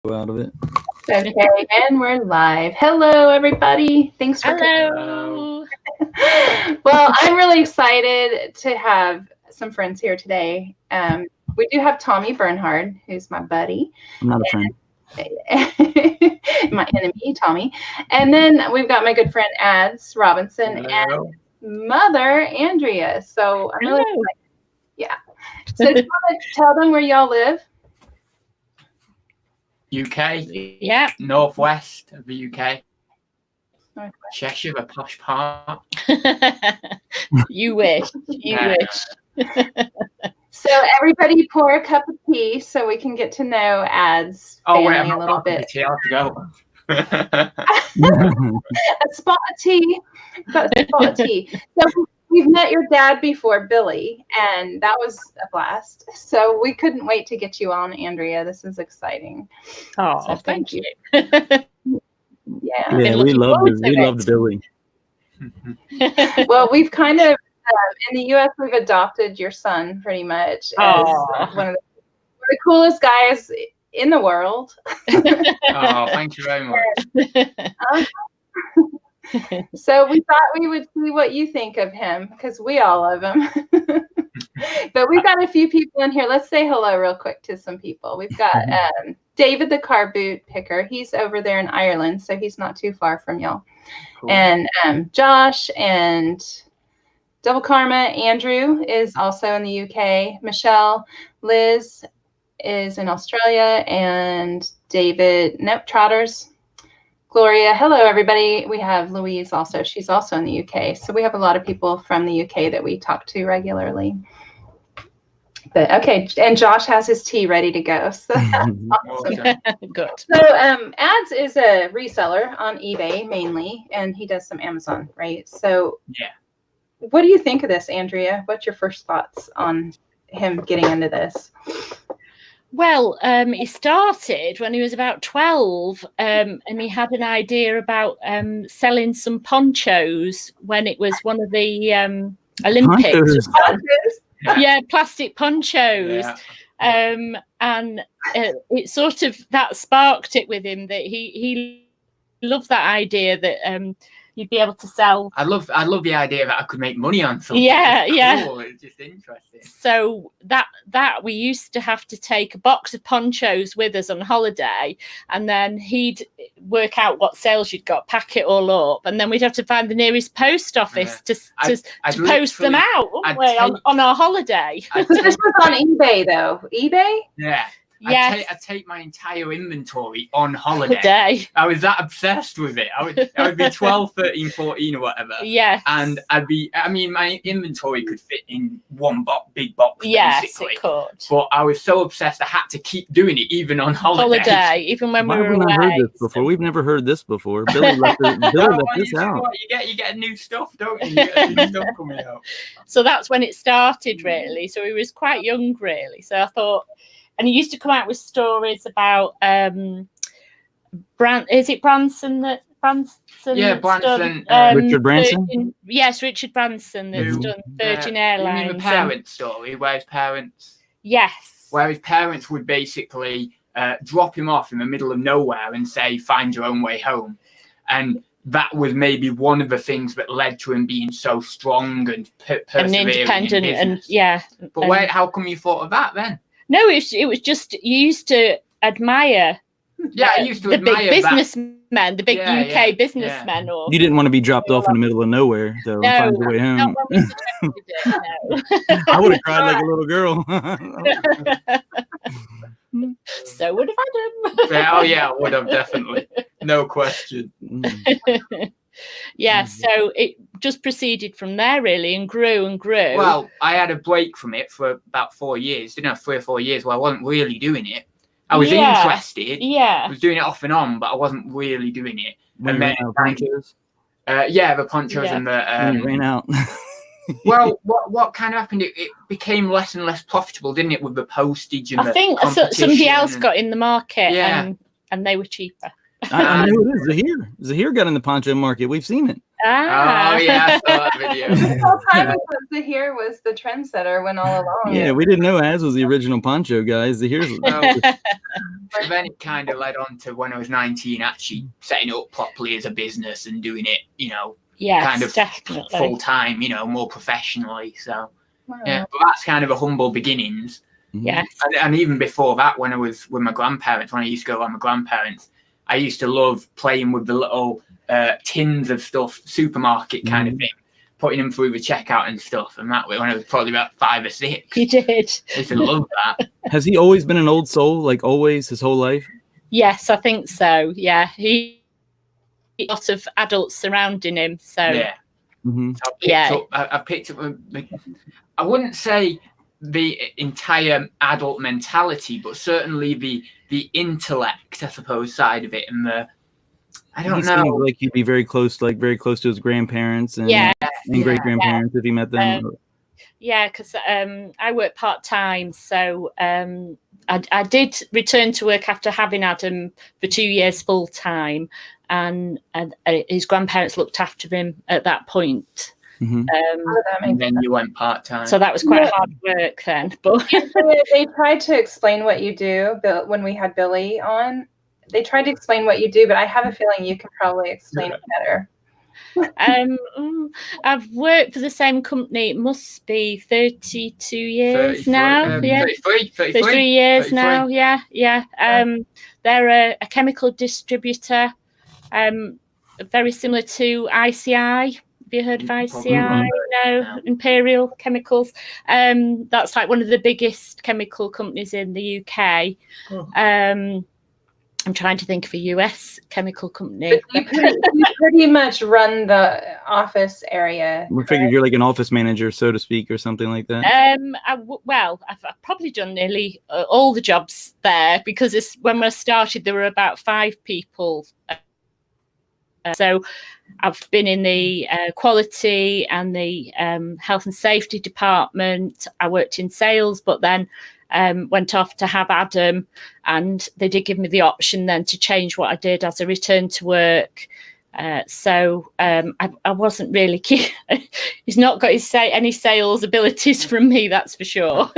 out of it. Okay, and we're live. Hello, everybody. Thanks for Hello. Well, I'm really excited to have some friends here today. We do have Tommy Bernhard, who's my buddy. I'm not a friend. My enemy, Tommy. And then we've got my good friend Adz Robinson and mother Andrea. So I'm really excited. Yeah. So tell them where y'all live. UK. Yeah. Northwest of the UK. Cheshire, a posh part. You wish. You wish. So everybody pour a cup of tea so we can get to know Adz family a little bit. Tea, I have to go. A spot of tea. Got a spot of tea. So we've met your dad before, Billy, and that was a blast. So we couldn't wait to get you on, Andrea. This is exciting. Oh, so thank you. Yeah, we loved Billy. Well, we've kind of in the U.S. we've adopted your son pretty much as one of the coolest guys in the world. Oh, thank you very much. So we thought we would see what you think of him because we all love him. But we've got a few people in here. Let's say hello real quick to some people. We've got David the car boot picker. He's over there in Ireland, so he's not too far from y'all. Cool. And Josh and Double Karma. Andrew is also in the UK. Michelle, Liz is in Australia, and David, Trotters. Gloria, hello everybody. We have Louise also. She's also in the UK. So we have a lot of people from the UK that we talk to regularly. But okay, and Josh has his tea ready to go. So that's awesome. Good. So Adz is a reseller on eBay mainly, and he does some Amazon, right? So yeah. What do you think of this, Andrea? What's your first thoughts on him getting into this? Well, he started when he was about 12, and he had an idea about selling some ponchos when it was one of the Olympics. Yeah, plastic ponchos. Yeah. And it sort of, that sparked it with him that he loved that idea that you'd be able to sell. I love the idea that I could make money on something. Yeah, it's cool. It's just interesting. So that we used to have to take a box of ponchos with us on holiday, and then he'd work out what sales you'd got, pack it all up, and then we'd have to find the nearest post office to post them out, wouldn't we, on our holiday. This was on eBay though. eBay? Yeah. Yes. I'd take my entire inventory on holiday. I was that obsessed with it. I would be 12, 13, 14 or whatever. Yes. And my inventory could fit in one big box, yes, basically. It could. But I was so obsessed I had to keep doing it even on holiday. Even when we were away. Heard this before? We've never heard this before. Billy left this out. You get new stuff, don't you? You get new stuff coming out. So that's when it started, really. So he was quite young, really. So I thought... And he used to come out with stories about is it Branson that Branson? Yeah, Branson. Richard Branson. Yes, Richard Branson that's done Virgin Airlines. You mean the parents' story, where his parents? Yes. Where his parents would basically drop him off in the middle of nowhere and say, "Find your own way home," and that was maybe one of the things that led to him being so strong and persevering and independent. And yeah. But how come you thought of that then? No, it was just you used to admire. Yeah, I used to the admire big businessmen, the big UK businessmen. Yeah. Or you didn't want to be dropped off in the middle of nowhere, though. No, find your way home. not when we suggested it, no. I would have cried like a little girl. So would have Adam. I would have definitely, no question. Yeah, so it just proceeded from there really and grew and grew. Well, I had a break from it for about 4 years. Didn't have 3 or 4 years where I wasn't really doing it. I was interested. Yeah. I was doing it off and on, but I wasn't really doing it. And then ponchos. The ponchos and the. You ran out. Well, what kind of happened? It became less and less profitable, didn't it, with the postage and I think somebody else got in the market and they were cheaper. I know it is. Zahir got in the poncho market. We've seen it. Ah. Oh yeah, I saw that video. This whole time Zahir was the trendsetter when all along. Yeah, we didn't know Adz was the original poncho, guys. Here's So then it kind of led on to when I was 19, actually setting it up properly as a business and doing it, Yes, kind of definitely. full time, more professionally. So Wow. yeah, but that's kind of a humble beginnings. Yes. And even before that, when I was with my grandparents, when I used to go with my grandparents, I used to love playing with the little tins of stuff, supermarket kind of thing, putting them through the checkout and stuff. And that way, when I was probably about 5 or 6. You did. I used to love that. Has he always been an old soul, like always, his whole life? Yes, I think so. Yeah, he lots of adults surrounding him. So Yeah. Mm-hmm. I've picked up. I wouldn't say the entire adult mentality, but certainly the intellect, I suppose, side of it, and I don't know. Seems like he'd be very close to his grandparents and great grandparents if he met them. Yeah, because I work part time, so I did return to work after having Adam for 2 years full time, and his grandparents looked after him at that point. Mm-hmm. And then you went part time. So that was quite hard work then. But they tried to explain what you do, when we had Billy on. They tried to explain what you do, but I have a feeling you can probably explain it better. I've worked for the same company. It must be 32 years now. 33 years now. Yeah. They're a chemical distributor, very similar to ICI. Have you heard of ICI? No, Imperial Chemicals. That's like one of the biggest chemical companies in the UK. I'm trying to think of a US chemical company. But you pretty much run the office area. We figured you're like an office manager, so to speak, or something like that. I've probably done nearly all the jobs there, because when I started, there were about 5 people. So I've been in the quality and the health and safety department. I worked in sales, but then went off to have Adam, and they did give me the option then to change what I did as a return to work. So I wasn't really keen. He's not got any sales abilities from me, that's for sure.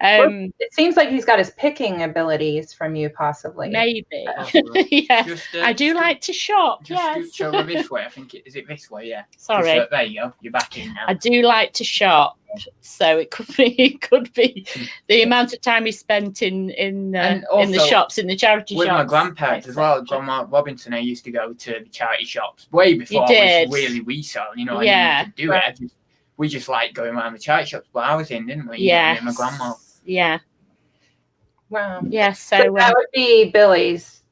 It seems like he's got his picking abilities from you, possibly. Maybe. Yeah. I do like to shop. Yes. Just over this way. I think is it this way? Yeah. Sorry. There you go. You're back in now. I do like to shop. So it could be the amount of time he spent in the shops, in the charity with shops. With my grandparents as well, Adz Robinson, I used to go to the charity shops way before it was really resale. I could do it. We just like going around the charity shops. But I was in, didn't we? Yeah. My grandma. Yeah. Wow. Yeah. So that would be Billy's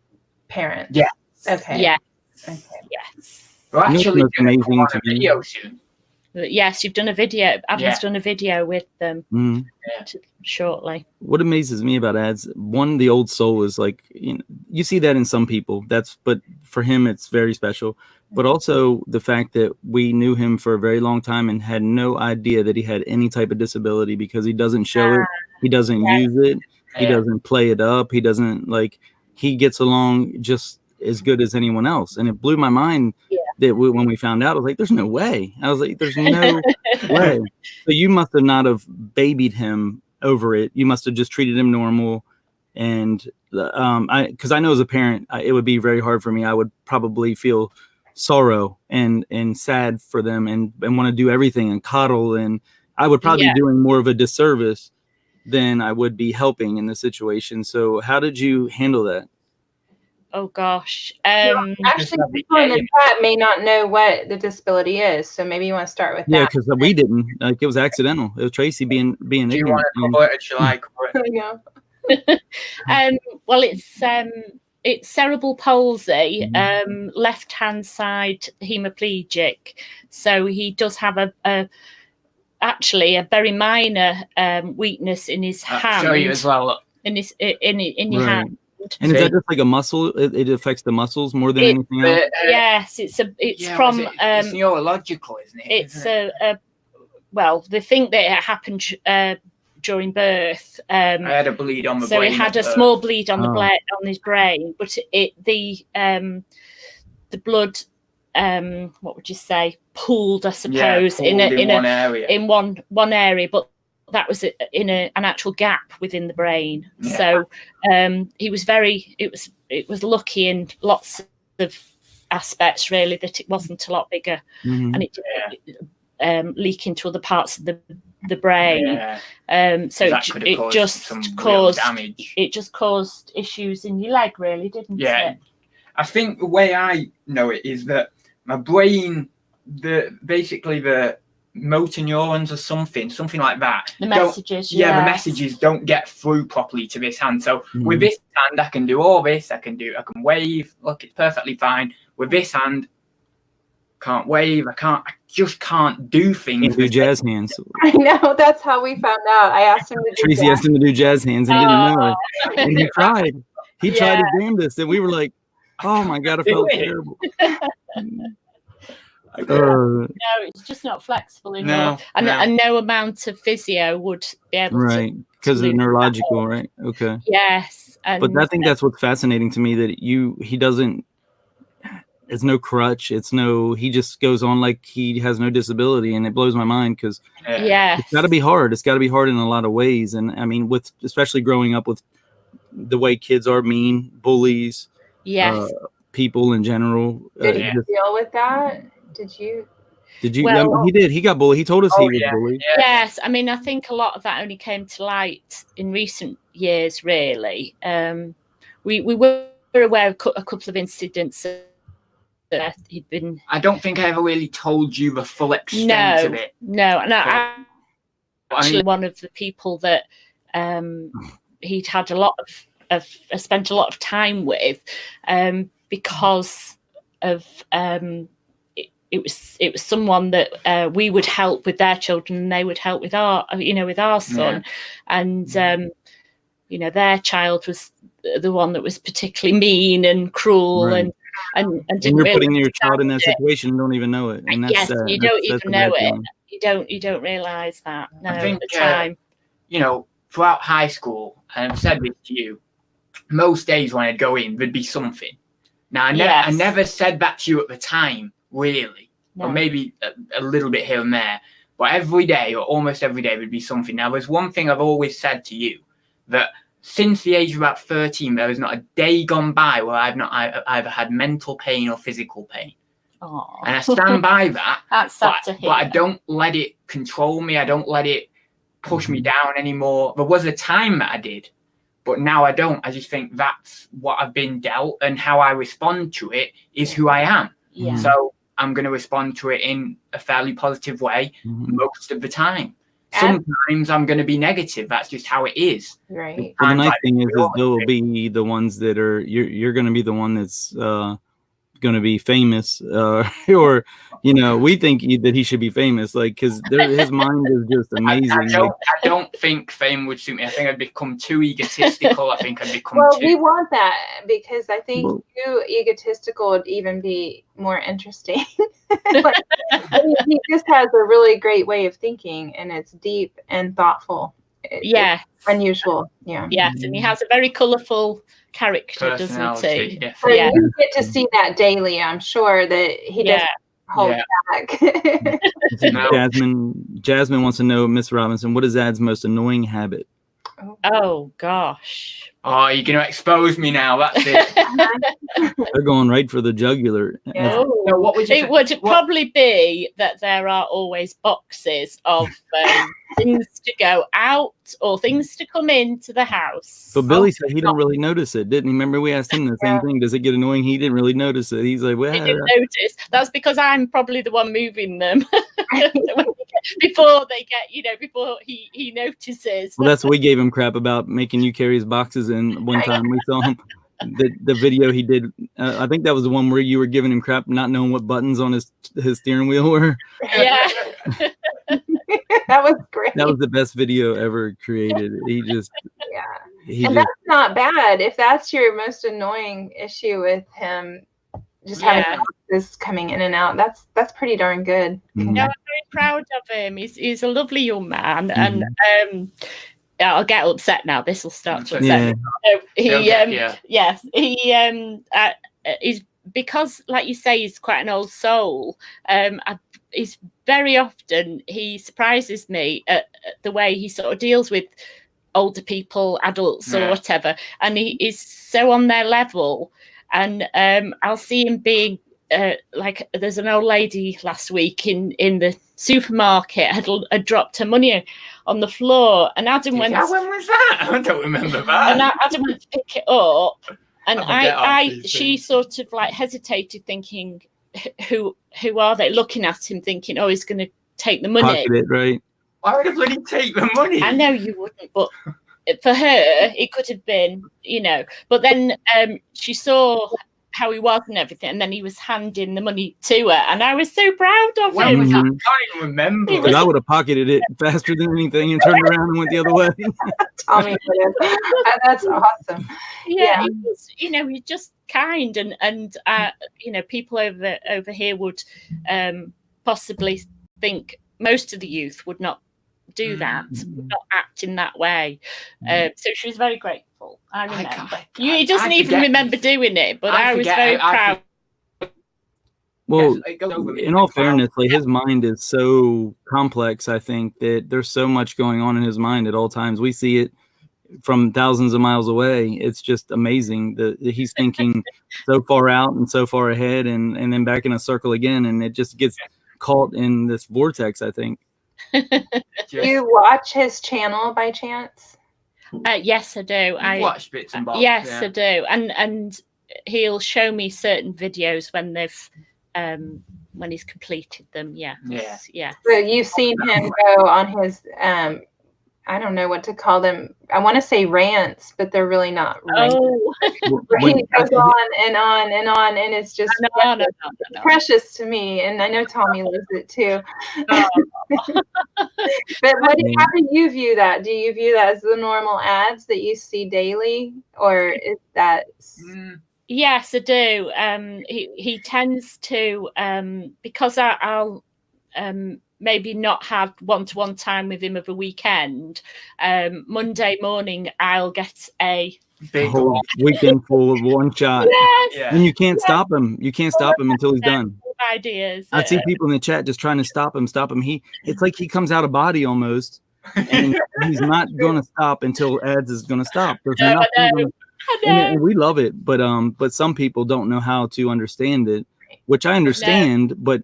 parents. Yeah. Okay. Yeah. Okay. Yes. We're actually doing amazing to me. video soon. Yes, you've done a video. I've done a video with them shortly. What amazes me about Adz, one, the old soul is like, you see that in some people. But for him, it's very special. But also the fact that we knew him for a very long time and had no idea that he had any type of disability, because he doesn't show it, he doesn't use it, he doesn't play it up, he doesn't he gets along just as good as anyone else. And it blew my mind that when we found out, I was like, there's no way. I was like, there's no way. So you must have not have babied him over it. You must have just treated him normal. And because I know as a parent, it would be very hard for me. I would probably feel sorrow and sad for them and want to do everything and coddle. And I would probably be doing more of a disservice than I would be helping in the situation. So how did you handle that? Oh gosh. Actually, people in the chat may not know what the disability is, so maybe you want to start with that. Yeah, because we didn't. It was accidental. It was Traci being Do you ignorant. want to cover it? Well, it's cerebral palsy, left-hand side hemiplegic. So he does have actually a very minor weakness in his hand. I'll show you as well. In your hand. And is that just like a muscle? It affects the muscls more than anything else? Yes, it's from it's neurological, isn't it? It's they think that it happened during birth. I had a bleed on the brain. So he had a small bleed on on his brain, but the blood what would you say, pooled, I suppose, in one area. in one area, but that was in an actual gap within the brain. Yeah. So it was lucky in lots of aspects, really, that it wasn't a lot bigger, and it didn't leak into other parts of the brain. So it just caused issues in your leg, really, didn't it? I think the way I know it is that my brain, basically the motor neurons or something like that. The messages, the messages don't get through properly to this hand. So with this hand, I can do all this. I can wave. Look, it's perfectly fine. With this hand, can't wave. I just can't do things. Can't do jazz hands. I know, that's how we found out. I asked him to do Traci asked him to do jazz hands and didn't know it. And he tried. He tried to jam this, and we were like, "Oh my God, I felt terrible." No, it's just not flexible enough. And no amount of physio would be able to. Right, because of neurological, right? Okay. Yes. But I think that's what's fascinating to me, that he doesn't, it's no crutch. He just goes on like he has no disability. And it blows my mind, because it's got to be hard. It's got to be hard in a lot of ways. And I mean, especially growing up with the way kids are mean, bullies, people in general. Did you deal with that? Did you? Well, he did. He got bullied. He told us he was bullied. Yes. I mean, I think a lot of that only came to light in recent years, really. We were aware of a couple of incidents that he'd been... I don't think I ever really told you the full extent of it. No. And I'm actually one of the people that he'd had a lot of spent a lot of time with, because of... It was someone that we would help with their children, and they would help with our son, and their child was the one that was particularly mean and cruel, and you're really putting your child in that situation and don't even know it, and that's you don't even know it. You don't realise that. No, I think, at the time. Throughout high school, and I've said this to you, most days when I'd go in, there'd be something. Now I never said that to you at the time. Really, or maybe a little bit here and there, but every day or almost every day would be something. Now, there's one thing I've always said to you, that since the age of about 13, there has not a day gone by where I've not either had mental pain or physical pain. Aww. And I stand by that. That's sad to hear. But I don't let it control me. I don't let it push me down anymore. There was a time that I did, but now I don't. I just think that's what I've been dealt, and how I respond to it is who I am. Yeah. So I'm going to respond to it in a fairly positive way most of the time. Sometimes I'm going to be negative. That's just how it is. Right. Well, the nice thing is they'll be the ones that are, you're going to be the one that's going to be famous, or we think that he should be famous, like, because his mind is just amazing. I don't think fame would suit me. I think I'd become too egotistical. I think I'd become we want that, because I think too egotistical would even be more interesting. He just has a really great way of thinking, and it's deep and thoughtful. It's unusual. Yes, and he has a very colourful character, doesn't he? So you get to see that daily. I'm sure that he doesn't hold back. Jasmine wants to know, Miss Robinson, what is Adz's most annoying habit? Oh gosh. Oh, you're going to expose me now. That's it. They're going right for the jugular. So what would you would probably be that there are always boxes of things to go out or things to come into the house. But Billy said he didn't really notice it, didn't he? Remember we asked him the same thing. Does it get annoying? He didn't really notice it. He's like, well, he didn't notice. That's because I'm probably the one moving them before they get, before he notices. Well, that's what we gave him crap about, making you carry his boxes in. One time we saw him, the video he did. I think that was the one where you were giving him crap, not knowing what buttons on his steering wheel were. Yeah. That was great. That was the best video ever created. That's not bad. If that's your most annoying issue with him, just having boxes coming in and out, that's pretty darn good. No, I'm very proud of him. He's a lovely young man, and I'll get upset now. This will start to upset me. So he's because, like you say, he's quite an old soul. He's very often, he surprises me at the way he sort of deals with older people, adults or whatever, and he is so on their level. And I'll see him being like, there's an old lady last week in the supermarket had dropped her money on the floor, and Adam went. When was that? I don't remember that. And Adam went to pick it up, and she sort of like hesitated, thinking, who are they? Looking at him, thinking, oh, he's going to take the money. Pocket it, right? Why would I bloody take the money? I know you wouldn't, but for her, it could have been, But then she saw how he was and everything, and then he was handing the money to her, and I was so proud of him. I can't even remember. Because I would have pocketed it faster than anything and turned around and went the other way. Tommy, that's awesome. Yeah. He's just kind, and people over here would possibly think most of the youth would not do that, would not act in that way. So she was very grateful. I remember. He doesn't even remember doing it, but I was very proud. Well, in all fairness, like, his mind is so complex. I think that there's so much going on in his mind at all times. We see it from thousands of miles away. It's just amazing that he's thinking so far out and so far ahead, and then back in a circle again, and it just gets caught in this vortex, I think. Do you watch his channel by chance? Yes, I do. I watch bits and bobs. Yes, I do. And he'll show me certain videos when they've when he's completed them. Yeah. So you've seen him go on his I don't know what to call them. I want to say rants, but they're really not rants. Oh. He goes on and on and on, and it's just precious to me. And I know Tommy loves it too. Oh. But how do you view that? Do you view that as the normal ads that you see daily, or is that? Yes, I do. He tends to because I'll maybe not have one-to-one time with him of a weekend. Monday morning, I'll get a whole weekend full of one shot. Yes. And you can't stop him. You can't stop him until he's done. Ideas. I see people in the chat just trying to stop him. It's like he comes out of body almost, and he's not going to stop until Adz is going to stop. I know. And we love it, but some people don't know how to understand it, which I understand, but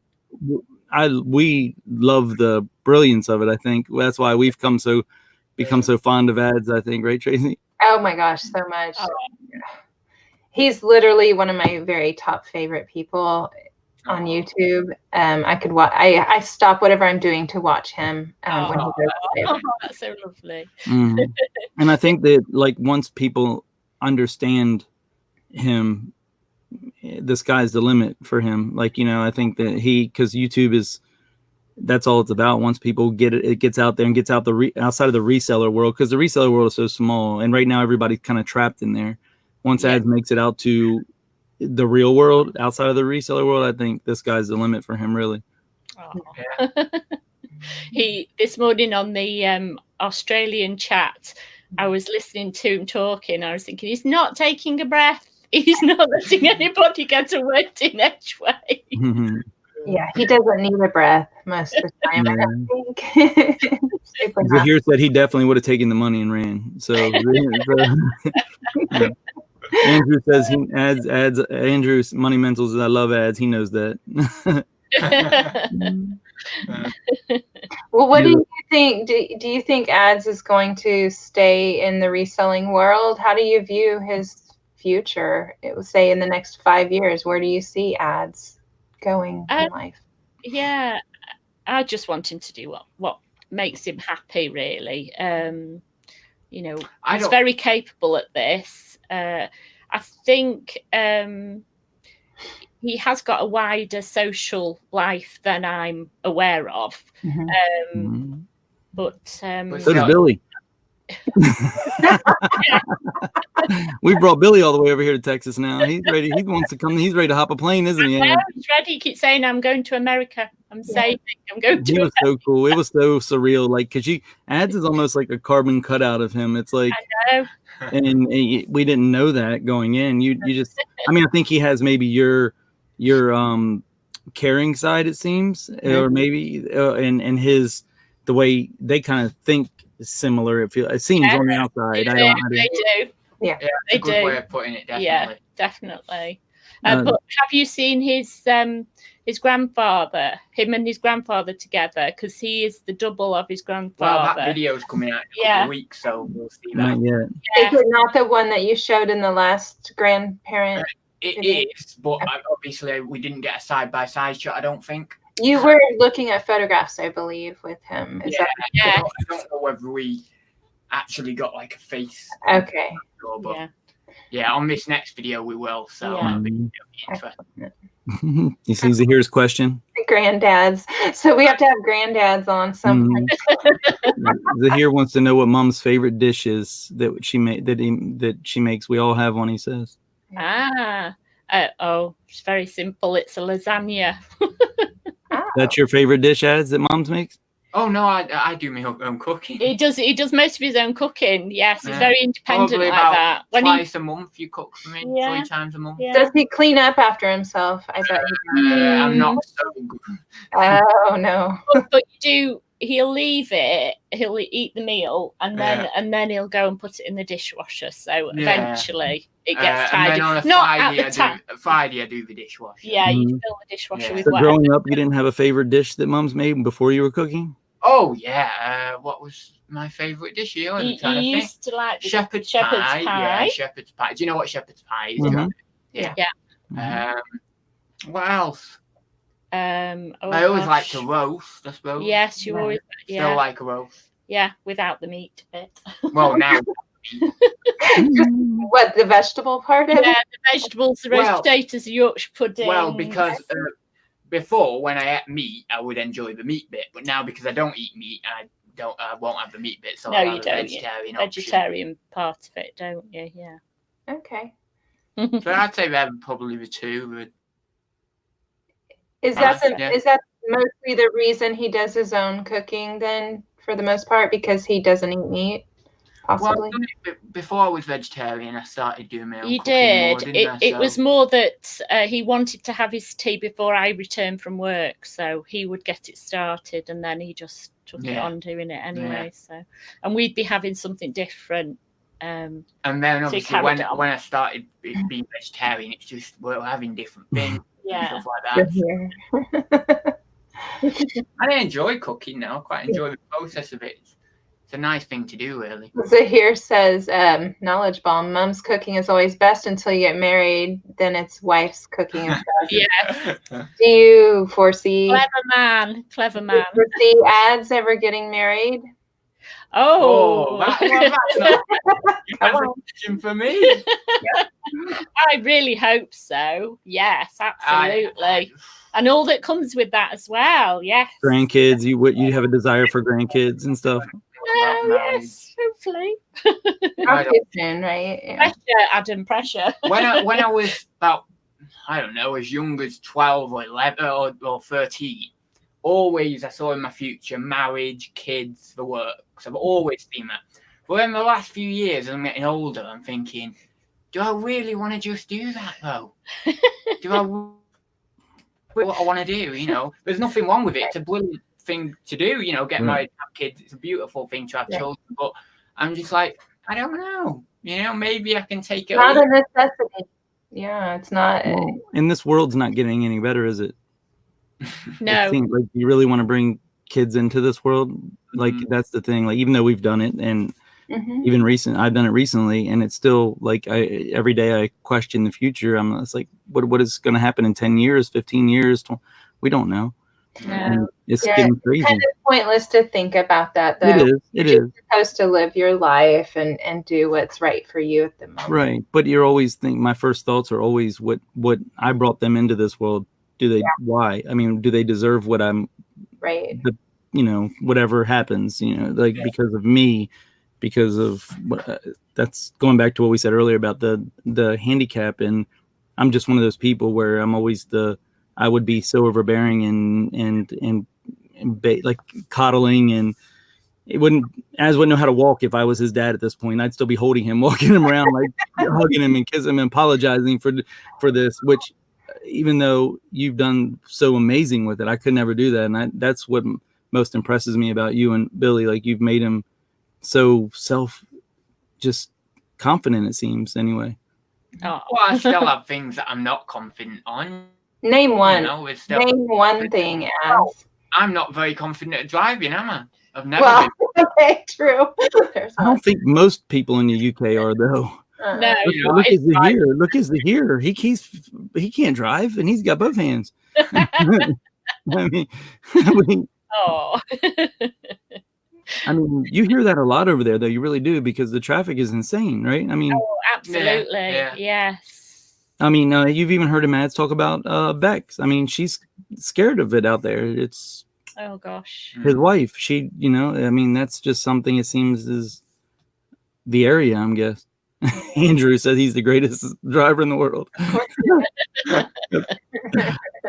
we love the brilliance of it. I think that's why we've become so fond of Adz, I think, right, Traci? Oh my gosh, so much. He's literally one of my very top favorite people on YouTube. I could watch. I stop whatever I'm doing to watch him when he goes live. That's so lovely. And I think that, like, once people understand him, the sky's the limit for him. Like, I think that because YouTube that's all it's about. Once people get it, it gets out there and gets out outside of the reseller world, because the reseller world is so small, and right now everybody's kind of trapped in there. Once Adz makes it out to the real world, outside of the reseller world, I think the sky's the limit for him, really. This morning on the Australian chat, I was listening to him talking. I was thinking, he's not taking a breath. He's not letting anybody get a word in edgeway. Yeah, he doesn't need a breath most of the time, I don't think. Zahir said he definitely would have taken the money and ran. So Andrew says Adz Andrew's money mentals. I love Adz. He knows that. Well, what do you think? Do you think Adz is going to stay in the reselling world? How do you view his future? It will say in the next 5 years. Where do you see Adz going in life? Yeah, I just want him to do what makes him happy, really. He's very capable at this. I think he has got a wider social life than I'm aware of. But so does Billy. We brought Billy all the way over here to Texas now. He's ready. He wants to come. He's ready to hop a plane, isn't he? I know, he's ready. He keeps saying, "I'm going to America. I'm saving. I'm going to." He was so cool. It was so surreal. Like, because Adz is almost like a carbon cutout of him. It's like, I know. And we didn't know that going in. You just I mean, I think he has maybe your caring side, it seems, or maybe and his the way they kind of think is similar. It seems on the outside. They do. Yeah, it's a good way of putting it. Definitely. Yeah, definitely. But have you seen his grandfather? Him and his grandfather together, because he is the double of his grandfather. Well, that video's coming out in a couple of weeks, so we'll see that. Not yet. Is it not the one that you showed in the last grandparent? It is, but obviously we didn't get a side-by-side shot, I don't think. You were looking at photographs, I believe, with him. Is that I don't know whether we actually got like a face. okay? But yeah, on this next video we will. So it'll be interesting. You see, here's his question. Granddads. So we have to have granddads on some point. Zahir wants to know what Mom's favorite dish is that she made that she makes. We all have one, he says. It's very simple. It's a lasagna. That's your favorite dish, Adz, that Mom's makes? Oh no, I do my own cooking. He does most of his own cooking. Yes, he's very independent. Probably like about that. Twice a month you cook for me, 3 times a month. Yeah. Does he clean up after himself? I bet. I'm not so good. Oh no. But you do. He'll leave it. He'll eat the meal, and then he'll go and put it in the dishwasher. So eventually it gets tidy. And then on a Friday, I do the dishwasher. Yeah, you fill the dishwasher with So whatever. growing up, you didn't have a favorite dish that Mom's made before you were cooking? Oh yeah. What was my favorite dish? He used to like shepherd's pie. Yeah, shepherd's pie. Do you know what shepherd's pie is? Mhm. Yeah. What else? I I always like to roast, I suppose. Yes, you always. Still like a roast. Yeah, without the meat bit. Well, now. What, the vegetable part of it? Yeah, the vegetables, the roast potatoes, the Yorkshire pudding. Well, because before when I ate meat, I would enjoy the meat bit, but now because I don't eat meat, I won't have the meat bit. So no, I'll you don't. Vegetarian part of it, don't you? Yeah. Okay. So I'd say they're probably the two. Is that mostly the reason he does his own cooking then, for the most part, because he doesn't eat meat? Possibly. Well, before I was vegetarian, I started doing my own You cooking did. more, didn't I? It was more that he wanted to have his tea before I returned from work, so he would get it started, and then he just took it on doing it anyway. So, and we'd be having something different. And then obviously when I started being vegetarian, it's just we're having different things. Yeah. Stuff like that. I enjoy cooking now. I quite enjoy the process of it. It's a nice thing to do, really. Zahir says, knowledge bomb, Mom's cooking is always best until you get married. Then it's wife's cooking. Yes. Do you foresee? Clever man. Do you foresee Adz ever getting married? That's a question for me. I really hope so. Yes, absolutely. And all that comes with that as well. Yes. Grandkids, you have a desire for grandkids and stuff. Yes, hopefully. Soon, right? Yeah. Pressure, Adam, pressure. When I was about, I don't know, as young as 12 or 11 or 13, always I saw in my future marriage, kids, the work. So I've always seen that. But in the last few years, as I'm getting older, I'm thinking, do I really want to just do that though? Do I what I want to do? You know, there's nothing wrong with it. It's a brilliant thing to do. You know, get married, have kids. It's a beautiful thing to have children. But I'm just like, I don't know. You know, maybe I can take it. Not a necessity. Yeah, it's not. And this world's not getting any better, is it? No. Like, you really want to bring kids into this world? Like, that's the thing. Like, even though we've done it, and even I've done it recently, and it's still like every day I question the future. It's like, what is going to happen in 10 years, 15 years? We don't know. No. It's getting crazy. It's kind of pointless to think about that, though. It is. You're supposed to live your life and do what's right for you at the moment. Right. But you're always thinking, my first thoughts are always what I brought them into this world. Do they, why? I mean, do they deserve what I'm, right? Whatever happens, because of me, because of what, that's going back to what we said earlier about the handicap. And I'm just one of those people where I'm always I would be so overbearing and like coddling Az wouldn't know how to walk if I was his dad at this point. I'd still be holding him, walking him around, like hugging him and kissing him and apologizing for this, which even though you've done so amazing with it, I could never do that. And that's what most impresses me about you and Billy. Like, you've made him so just confident, it seems, anyway. Oh. Well, I still have things that I'm not confident on. Name one. Name one thing, Az. I'm not very confident at driving, am I? I've never been. Okay, true. I don't think most people in the UK are, though. No, look at Zahir. Look at Zahir. He can't drive, and he's got both hands. I mean, oh. I mean, you hear that a lot over there, though. You really do, because the traffic is insane, right? I mean, absolutely, yes. I mean, you've even heard Adz talk about Bex. I mean, she's scared of it out there. It's gosh, his wife. She, I mean, that's just something. It seems is the area. I'm guessing. Andrew says he's the greatest driver in the world.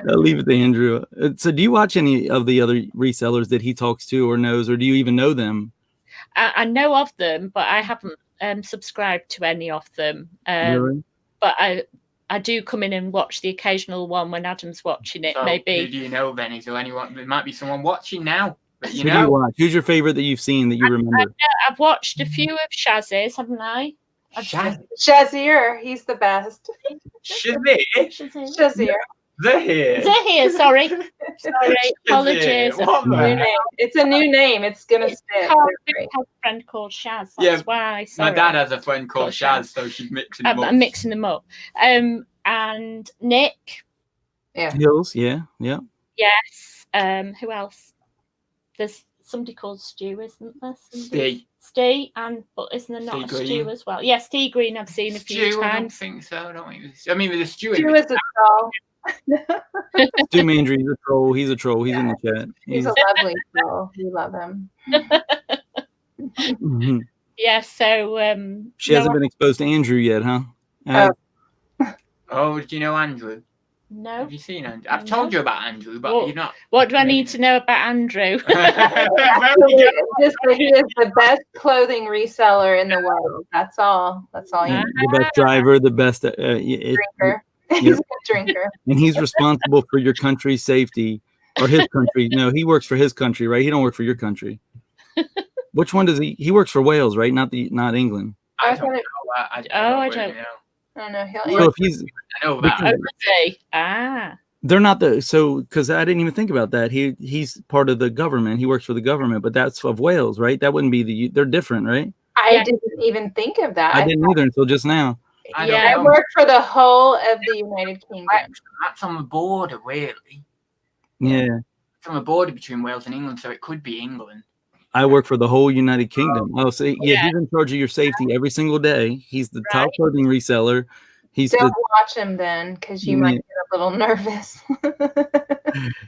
I'll leave it to Andrew. So do you watch any of the other resellers that he talks to or knows, or do you even know them? I know of them, but I haven't subscribed to any of them. Really? But I do come in and watch the occasional one when Adam's watching it. So maybe. Who do you know then? Is there anyone? There might be someone watching now. But Who do you watch? Who's your favorite that you've seen that you remember? I've watched a few of Shaz's, haven't I? Shazir, he's the best. Shazir. Zahir, sorry. Apologies. It's a new name. It's gonna stick. I have a friend called Shaz. That's why. Sorry. My dad has a friend called Shaz, so she's mixing them up. I'm mixing them up. And Nick. Yeah. Hills. Yeah. Yes. Who else? There's somebody called Stu, isn't there? Steve, but isn't there not a Stu as well? Yes, Steve Green I've seen a few times. I don't think so. I mean, there's a Stu. Stu is a troll. Stu Mandry, he's a troll. He's a troll. He's in the chat. He's a lovely troll. We love him. Mm-hmm. Yeah, so she hasn't been exposed to Andrew yet, huh? Oh, do you know Andrew? No. Have you seen Andrew? I've told you about Andrew, but you're not. What do I need to know about Andrew? He is the best clothing reseller in the world. That's all. You need. The best driver, the best drinker. He's a good drinker. And he's responsible for your country's safety, or his country. No, he works for his country, right? He don't work for your country. Which one does he? He works for Wales, right? Not England. I don't know. I don't know. I don't know. So if he's, I know that. They're not because I didn't even think about that. He's part of the government. He works for the government, but that's of Wales, right? That wouldn't be they're different, right? I didn't even think of that. I didn't either until just now. I work for the whole of the United Kingdom. That's on the border, really. Yeah. It's on the border between Wales and England, so it could be England. I work for the whole United Kingdom. Oh, so he's in charge of your safety every single day. He's the top clothing reseller. Don't watch him then, because you might get a little nervous.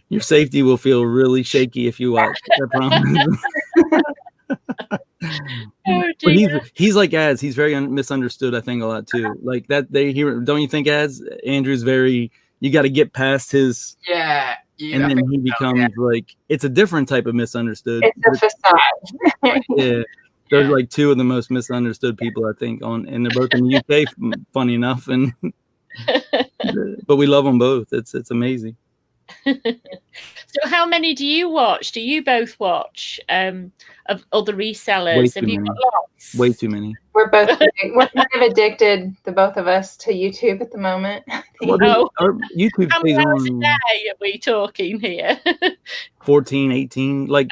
Your safety will feel really shaky if you watch. I promise. But he's like Adz. He's very misunderstood, I think, a lot too. Like that, don't you think, Adz? Andrew's very. You got to get past his. Yeah. And then he becomes like it's a different type of misunderstood. It's a facade. Yeah. They're like two of the most misunderstood people, I think, and they're both in the UK, funny enough. And but we love them both. It's amazing. So how many do you watch? Do you both watch of other resellers? Have you got lots? Way too many. We're kind of addicted, the both of us, to YouTube at the moment. Our YouTube how many hours a day are we talking here? 14, 18, like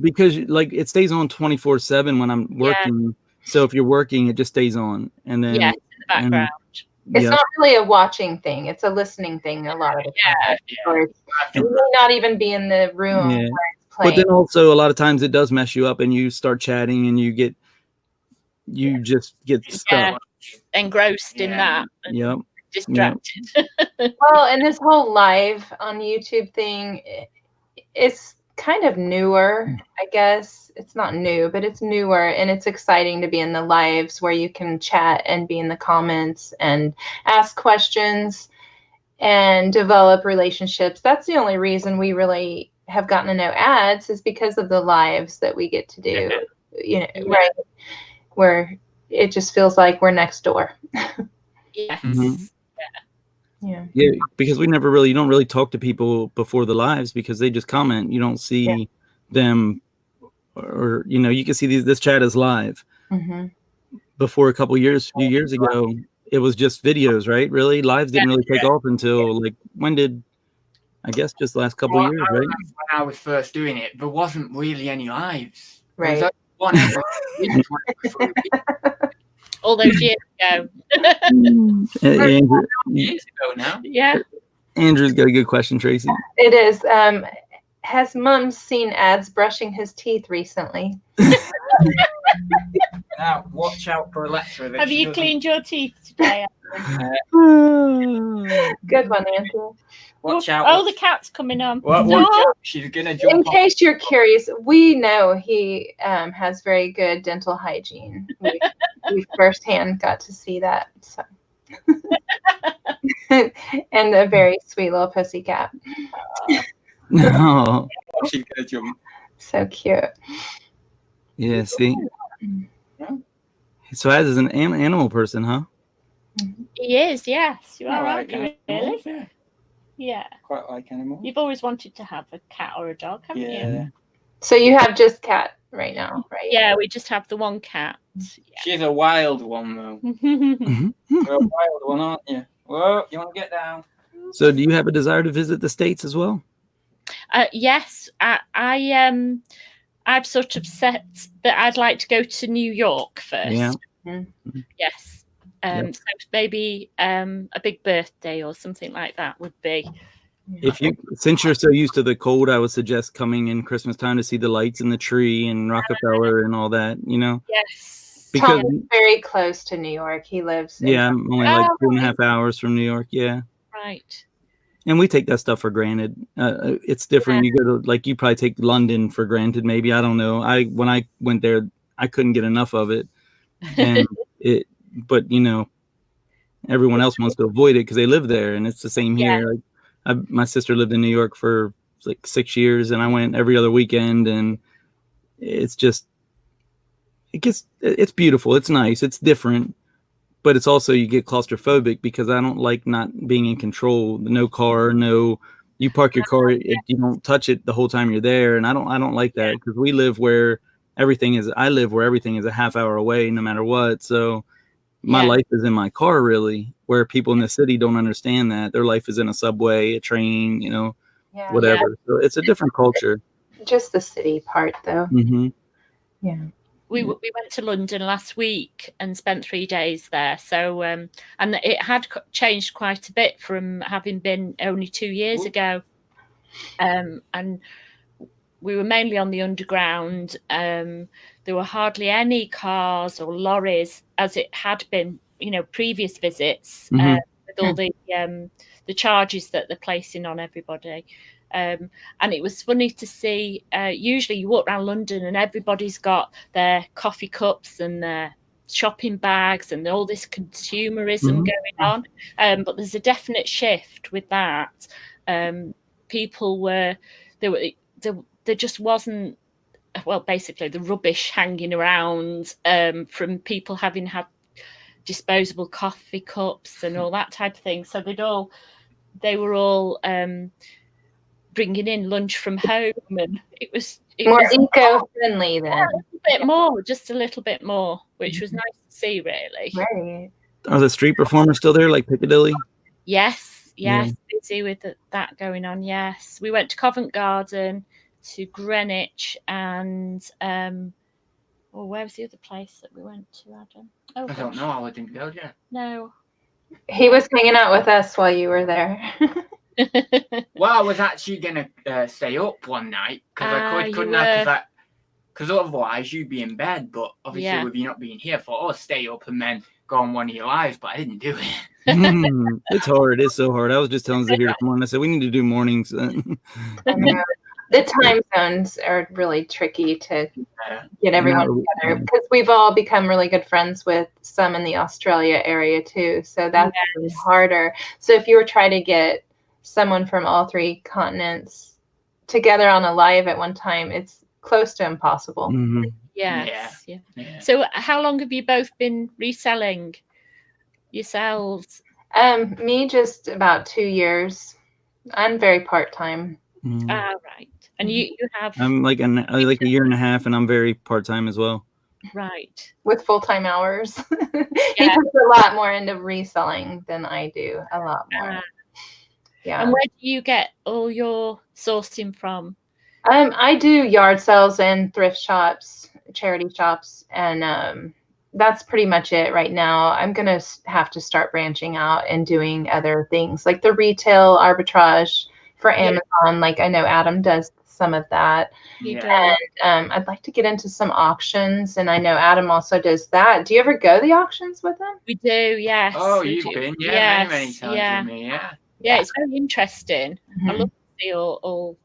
because like it stays on 24/7 when I'm working. Yeah. So if you're working, it just stays on, and then in the background. It's not really a watching thing; it's a listening thing. A lot of the time, or you may not even be in the room where it's playing. But then also a lot of times it does mess you up, and you start chatting, and you just get stuck, engrossed in that. Yep. Distracted. Well, and this whole live on YouTube thing is kind of newer, I guess. It's not new, but it's newer, and it's exciting to be in the lives where you can chat and be in the comments and ask questions and develop relationships. That's the only reason we really have gotten to know Adz is because of the lives that we get to do, you know, right? Where it just feels like we're next door. Yes. Yeah. Yeah, because you don't really talk to people before the lives because they just comment. You don't see them, or you can see this chat is live. Before a few years ago, it was just videos, right? Really, lives didn't really take off until like when did? I guess just the last couple of years, right? When I was first doing it, there wasn't really any lives. Right. There was only one All those years ago. Andrew, years ago now. Yeah. Andrew's got a good question, Traci. It is. Has Mumz seen Adz brushing his teeth recently? Now, watch out for Alexa. Have you cleaned your teeth today? Good one, Andrew. Watch out. Oh, the cat's coming on. Watch out. She's going to jump In on. case you're curious, we know he has very good dental hygiene. We firsthand got to see that. So. And a very sweet little pussycat. No. She's going to jump. So cute. Yeah, see? So Adz is an animal person, huh? He is, yes. You are, I aren't you, like really? animals, yeah. Yeah. Quite like animals. You've always wanted to have a cat or a dog, haven't you? So you have just cat right now, right? Yeah, we just have the one cat. She's a wild one, though. Yeah. You're a wild one, aren't you? Whoa, you want to get down? So do you have a desire to visit the States as well? Yes, I've sort of set that I'd like to go to New York first. Yeah. Yes. So maybe a big birthday or something like that would be. Since you're so used to the cold, I would suggest coming in Christmas time to see the lights in the tree and Rockefeller and all that, Yes. Because Tommy's very close to New York. He lives in I'm only like 2.5 hours from New York. Yeah. Right. And we take that stuff for granted. It's different. You go to you probably take London for granted. Maybe, I don't know. When I went there, I couldn't get enough of it. And but everyone else wants to avoid it because they live there, and it's the same here. My sister lived in New York for like 6 years, and I went every other weekend, and it's beautiful. It's nice. It's different, but it's also, you get claustrophobic because I don't like not being in control. No car, you park your car, you don't touch it the whole time you're there, and I don't like that because we live where everything is. I live where everything is a half hour away, no matter what. So my life is in my car, really, where people in the city don't understand that. Their life is in a subway, a train, whatever. So it's a different culture. Just the city part, though. Yeah. We went to London last week and spent 3 days there. So, and it had changed quite a bit from having been only 2 years ago. And we were mainly on the underground. There were hardly any cars or lorries as it had been, previous visits, with all the charges that they're placing on everybody. And it was funny to see, usually you walk around London and everybody's got their coffee cups and their shopping bags and all this consumerism going on. But there's a definite shift with that. People there just wasn't, basically the rubbish hanging around from people having had disposable coffee cups and all that type of thing. So they were all bringing in lunch from home, and it was more eco-friendly then. Just a little bit more, which was nice to see, really. Right. Are the street performers still there, like Piccadilly? Yes, busy with that going on. Yes, we went to Covent Garden, to Greenwich, and where was the other place that we went to, Adam? I don't know. I didn't go yet. No. He was hanging out with us while you were there. Well, I was actually gonna stay up one night because I couldn't, because otherwise you'd be in bed. But obviously, with you not being here, I thought, stay up and then go on one of your lives. But I didn't do it. It's hard. It's so hard. I was just telling Zahir this morning. I said we need to do mornings. I know. The time zones are really tricky to get everyone together because we've all become really good friends with some in the Australia area too. So that's even harder. So if you were trying to get someone from all 3 continents together on a live at one time, it's close to impossible. Mhm. Yes. Yeah. So how long have you both been reselling yourselves? Me just about 2 years. I'm very part-time. Mhm. Right. And you have I'm like a year and a half, and I'm very part-time as well. right. With full-time hours. He puts a lot more into reselling than I do. A lot more. Yeah. And where do you get all your sourcing from? I do yard sales and thrift shops, charity shops, and that's pretty much it right now. I'm gonna have to start branching out and doing other things like the retail arbitrage for Amazon. Like I know Adam does some of that. And I'd like to get into some auctions, and I know Adam also does that. Do you ever go to the auctions with him? We do, yes. Oh, we you've do. been, Yes, many times with me, Yeah, it's very interesting. I love to see all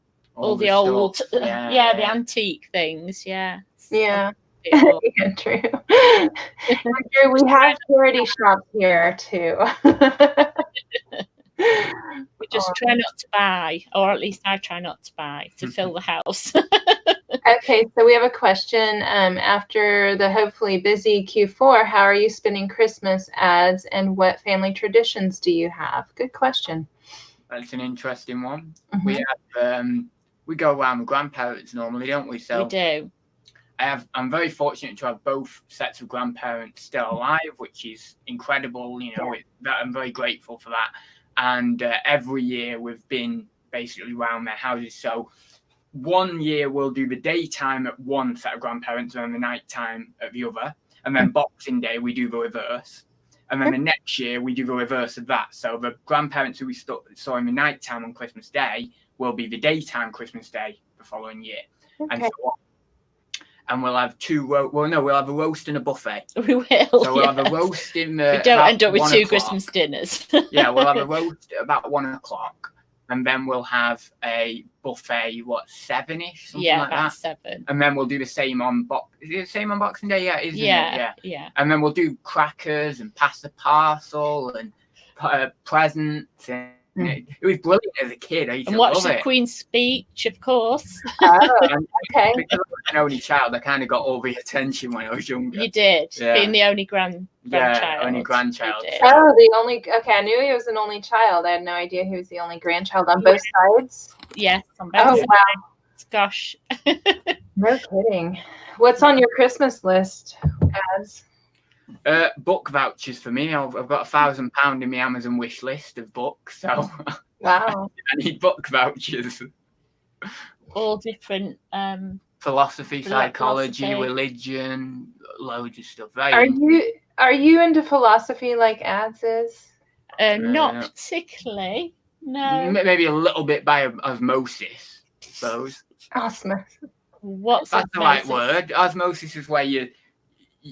the old, stuff. the antique things. Yeah. Yeah. True. True. We have charity shops here too. We just try not to buy, or at least I try not to buy to fill the house. Okay, so we have a question. After the hopefully busy Q4, how are you spending Christmas, Adz, and what family traditions do you have? Good question. That's an interesting one. Mhm. We have we go around with grandparents normally, don't we? So We do. I'm very fortunate to have both sets of grandparents still alive, which is incredible. You know, I'm very grateful for that. And every year we've been basically around their houses. So one year we'll do the daytime at one set of grandparents and the nighttime at the other. And then Boxing Day we do the reverse. And then the next year we do the reverse of that. So the grandparents who we saw in the nighttime on Christmas Day will be the daytime Christmas Day the following year. Okay. And so on. And we'll have we'll have a roast and a buffet. We will. So we'll have a roast in the. We don't end up with 1 2 o'clock. Christmas dinners. Yeah, we'll have a roast at about 1 o'clock, and then we'll have a buffet. 7ish? Yeah, like about that. 7. And then we'll do the same on Is it the same on Boxing Day? Yeah, isn't it? Yeah. And then we'll do crackers and pass the parcel and presents. And it was brilliant as a kid. I used And to watch love the it. Queen's speech, of course. Oh, And okay. because I was an only child, I kind of got all the attention when I was younger. You did, Yeah. being the only grandchild. only grandchild. You did. Oh, the only. Okay, I knew he was an only child. I had no idea he was the only grandchild on both sides. Yes, on both Oh, sides. wow. Gosh. No kidding. What's on your Christmas list, Adz? Book vouchers for me. I've got £1,000 in my Amazon wish list of books, so Wow. I need book vouchers. All different. Philosophy, psychology, philosophy. Religion, loads of stuff. Are you into philosophy like Adz is? Not particularly. No. Maybe a little bit by osmosis, I suppose. Osmosis. What's That's the right osmosis? word. Osmosis is where you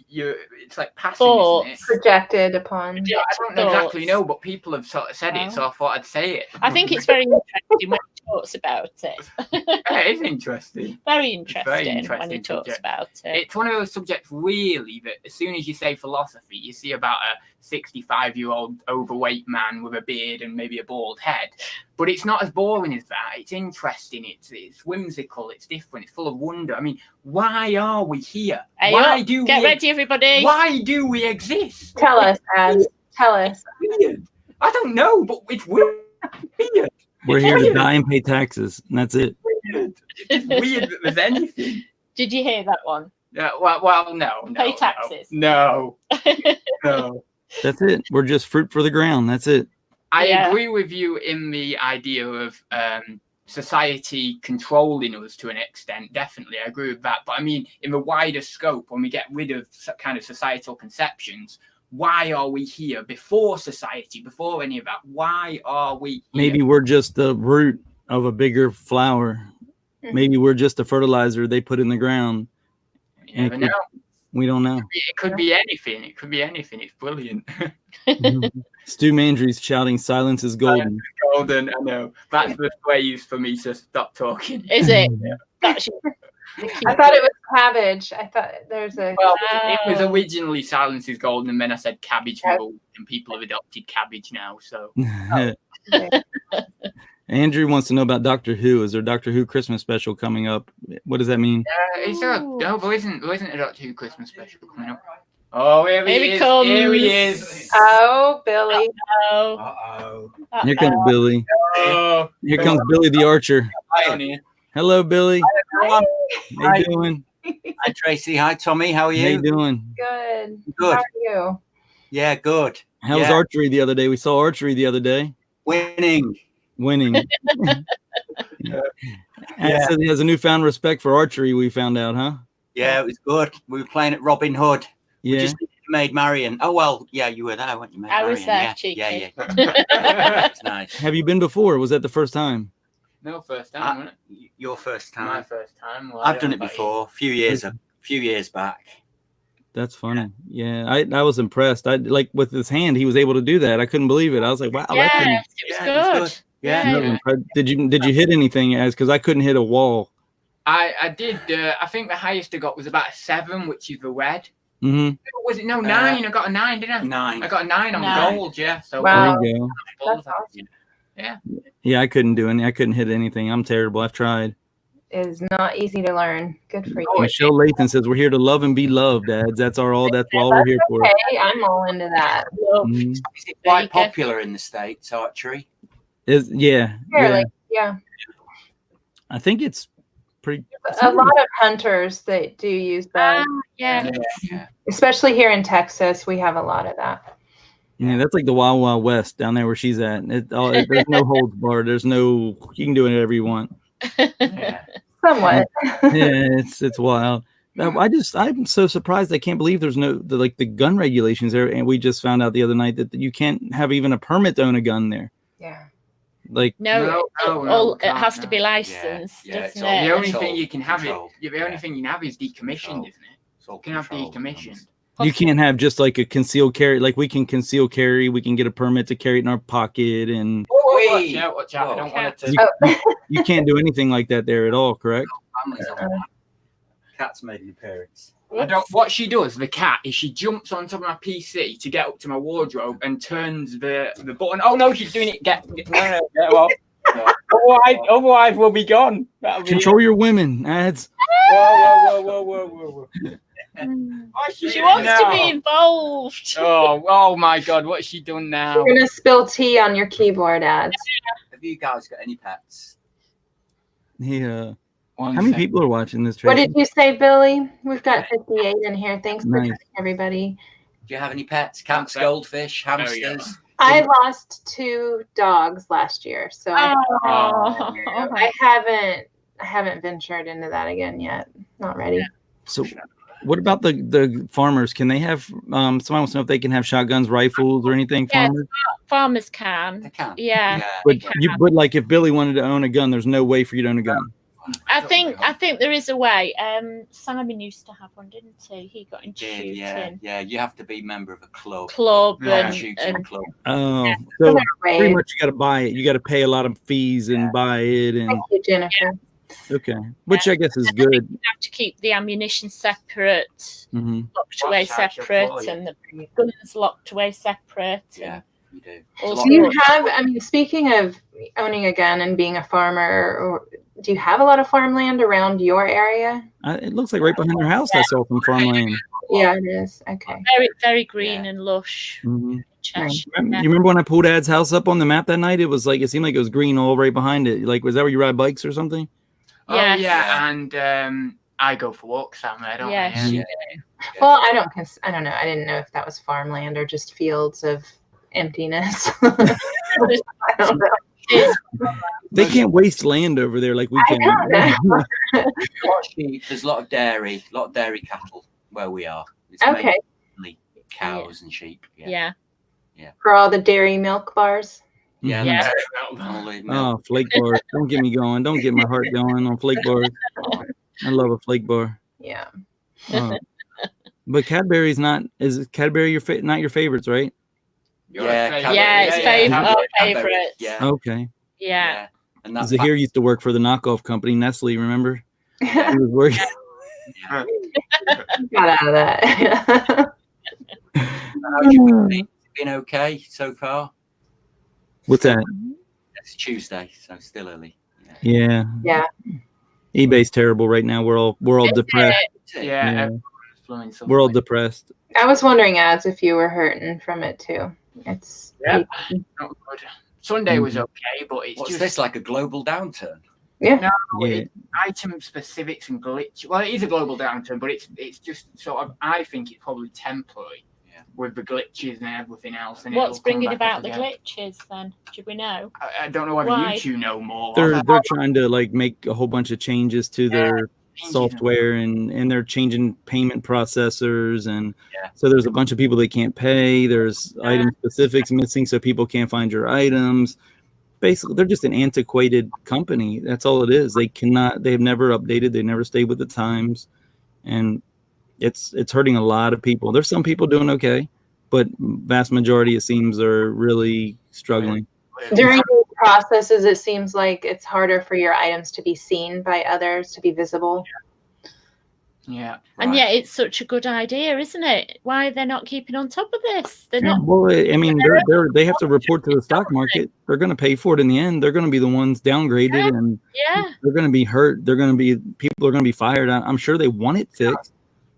it's like passing, Thoughts. isn't it? Projected upon. Yeah, I don't exactly know, but people have sort of said it, so I thought I'd say it. I think it's very interesting when he talks about it. Yeah, it is interesting. Very interesting when he interesting talks subject. about it. It's one of those subjects, really, that as soon as you say philosophy, you see about a 65-year-old overweight man with a beard and maybe a bald head. But it's not as boring as that. It's interesting. It's whimsical. It's different. It's full of wonder. I mean, why are we here? Get ready, everybody. Why do we exist? Tell us, Adz. Tell us. Weird. I don't know, but it's weird. We're here to die and pay taxes, and that's it. It's weird that there's anything. Did you hear that one? Yeah, well, no. Pay taxes. No. That's it. We're just fruit for the ground. That's it. I Yeah. agree with you in the idea of society controlling us to an extent. Definitely, I agree with that. But I mean, in the wider scope, when we get rid of kind of societal conceptions, why are we here before society, before any of that? Why are we here? Maybe we're just the root of a bigger flower. Maybe we're just a fertilizer they put in the ground. You never know. We don't know. It could be anything. It could be anything. It's brilliant. Stu Mandry's shouting, "Silence is golden." Golden, I know. That's the phrase for me to stop talking. Is it? Yeah. That's I thought it was cabbage. I thought there's a. Well, it was originally "Silence is golden," and then I said "cabbage for all," and people have adopted cabbage now. So Andrew wants to know about Doctor Who. Is there a Doctor Who Christmas special coming up? What does that mean? Is there there isn't a Doctor Who Christmas special coming up. Oh, here he is. comes. Here he is. Oh, Billy. Oh. Uh-oh. Here comes Billy. Oh. Here comes Billy the Archer. Hi, Annie. Hello, Billy. Hi. How you doing? Hi, Tracy. Hi, Tommy. How are How you you? doing? Good. Good. How are you? Yeah, good. How was Yeah. archery the other day? We saw archery the other day. Winning. Winning. And so he has a newfound respect for archery, we found out, huh? Yeah, it was good. We were playing at Robin Hood. We Yeah. just made Marion. Oh, well, yeah, you were there, weren't you? Made I was Marion. there, cheeky. Yeah. That's nice. Have you been before? Was that the first time? No, first time, wasn't Your first it? My time. first time. Well, I've done it but- before, a few years back. That's funny. Yeah, I was impressed. I like with his hand, he was able to do that. I couldn't believe it. I was like, wow, that's Yes, it was Yeah, good. it was good. Yeah. Yeah. Did you hit anything? As because I couldn't hit a wall. I did. I think the highest I got was about a 7, which is the red. Mm-hmm. Was it 9? I got a 9, didn't I? 9. I got a 9 on Nine. gold. Yeah. So Wow. There you go. That's awesome. Yeah, I couldn't do any. I couldn't hit anything. I'm terrible. I've tried. It is not easy to learn. Good for you. Oh, Michelle Lathan says we're here to love and be loved, Dads. That's all we're here for. Okay, I'm all into that. Mhm. Is it There you quite go. popular in the States, archery? Yeah. Fairly, yeah. I think it's pretty. A lot of hunters that do use that, Yeah. Yeah. especially here in Texas. We have a lot of that. Yeah, that's like the Wild Wild West down there where she's at. There's no holds barred. There's no. You can do it whatever you want. Yeah. Somewhat. Yeah, it's wild. I'm so surprised. I can't believe there's the gun regulations there, and we just found out the other night that you can't have even a permit to own a gun there. Yeah. Like No, No, it can't, has to be no. licensed, Yeah, it's doesn't all- it? The only It's thing all you can have controlled. the only thing you can have is decommissioned, isn't it? It's all You can have controlled. decommissioned. you can't have just like a concealed carry. Like we can conceal carry. We can get a permit to carry it in our pocket, and Watch out! Watch out! I don't want it to. Oh. you can't do anything like that there at all. Correct? Families on that. Cat's made an appearance. I don't. What she does, the cat, is she jumps on top of my PC to get up to my wardrobe and turns the button. Oh no, she's doing it. Well. Otherwise, we'll be gone. That'll be Control your women, Adz. Whoa. She wants to be involved. Oh my God, what's she done now? You're gonna spill tea on your keyboard, Adz. Have you guys got any pets? Yeah. One How many sec. people are watching this? What Tracy? did you say, Billy? We've got 58 in here. Thanks for Nice. joining, everybody. Do you have any pets? Cats, Okay. goldfish, There we go. hamsters? I lost 2 dogs last year, so Oh, I haven't ventured into that again yet. Not ready. So, what about the farmers? Can they have? Someone wants to know if they can have shotguns, rifles, or anything. Yes. Farmers, farmers They can. can. Yeah. but like if Billy wanted to own a gun, there's no way for you to own a gun. I think there is a way. Simon used to have one, didn't he? He got into shooting Yeah. You have to be a member of a club. club Yeah. Shooting and club. Oh, So so they're pretty brave. much you got to buy it. You got to pay a lot of fees and buy it, and Thank you, Jennifer. okay, which I guess is good. you have to keep the ammunition separate, Hmm. locked away Watch out, she'll separate, call you. and the guns locked away separate. Yeah, you do. Also- Do you have, I mean, speaking of owning a gun and being a farmer, or do you have a lot of farmland around your area? It looks like right behind your house. I saw some farmland. Yeah, it is. Okay. Very, very green Yeah. and lush. Hmm. Cheshire. You remember when I pulled Ad's house up on the map that night? It was like it seemed like it was green all right behind it. Like, was that where you ride bikes or something? Oh Yes. yeah, and I go for walks out there, don't Yes, I? you Well, I don't know. I didn't know if that was farmland or just fields of emptiness. I don't know. They can't waste land over there like we I can. know. There's a lot of dairy cattle where we are. It's Okay. mainly cows and sheep. Yeah. For all the dairy milk bars. Yeah. Yeah. All the milk. Oh, flake bars. Don't get me going. Don't get my heart going on flake bars. I love a flake bar. Yeah. Oh. But Cadbury's not. Is Cadbury not your favorites, right? Yeah, it's our favourite. Yeah. Okay. Yeah. And that's Zahir used to work for the knockoff company Nestle. Remember? He was working. Got out of that. How's your week been? Been okay so far? What's that? It's Tuesday, so still early. Yeah. Yeah. eBay's terrible right now. We're all depressed. Yeah. We're all depressed. I was wondering, Adz, if you were hurting from it too. It's not good. Sunday was okay, but it's What's just this, like a global downturn? yeah. No, item specifics and glitch. Well, it is a global downturn, but it's just sort of. I think it's probably temporary with the glitches and everything else. And what's bringing about the glitches then? Should we know? I don't know whether Why? you two know more. They're trying to like make a whole bunch of changes to their software, and they're changing payment processors, and so there's a bunch of people that can't pay. There's item specifics missing, so people can't find your items. Basically, they're just an antiquated company. That's all it is. They've never updated. They never stayed with the times, and it's hurting a lot of people. There's some people doing okay, but vast majority, it seems, are really struggling. During these processes, it seems like it's harder for your items to be seen by others, to be visible. Yeah. And yet it's such a good idea, isn't it? Why they're not keeping on top of this? They're not. Well, I mean, they have to report to the stock market. They're going to pay for it in the end. They're going to be the ones downgraded, and they're going to be hurt. People are going to be fired. I'm sure they want it fixed.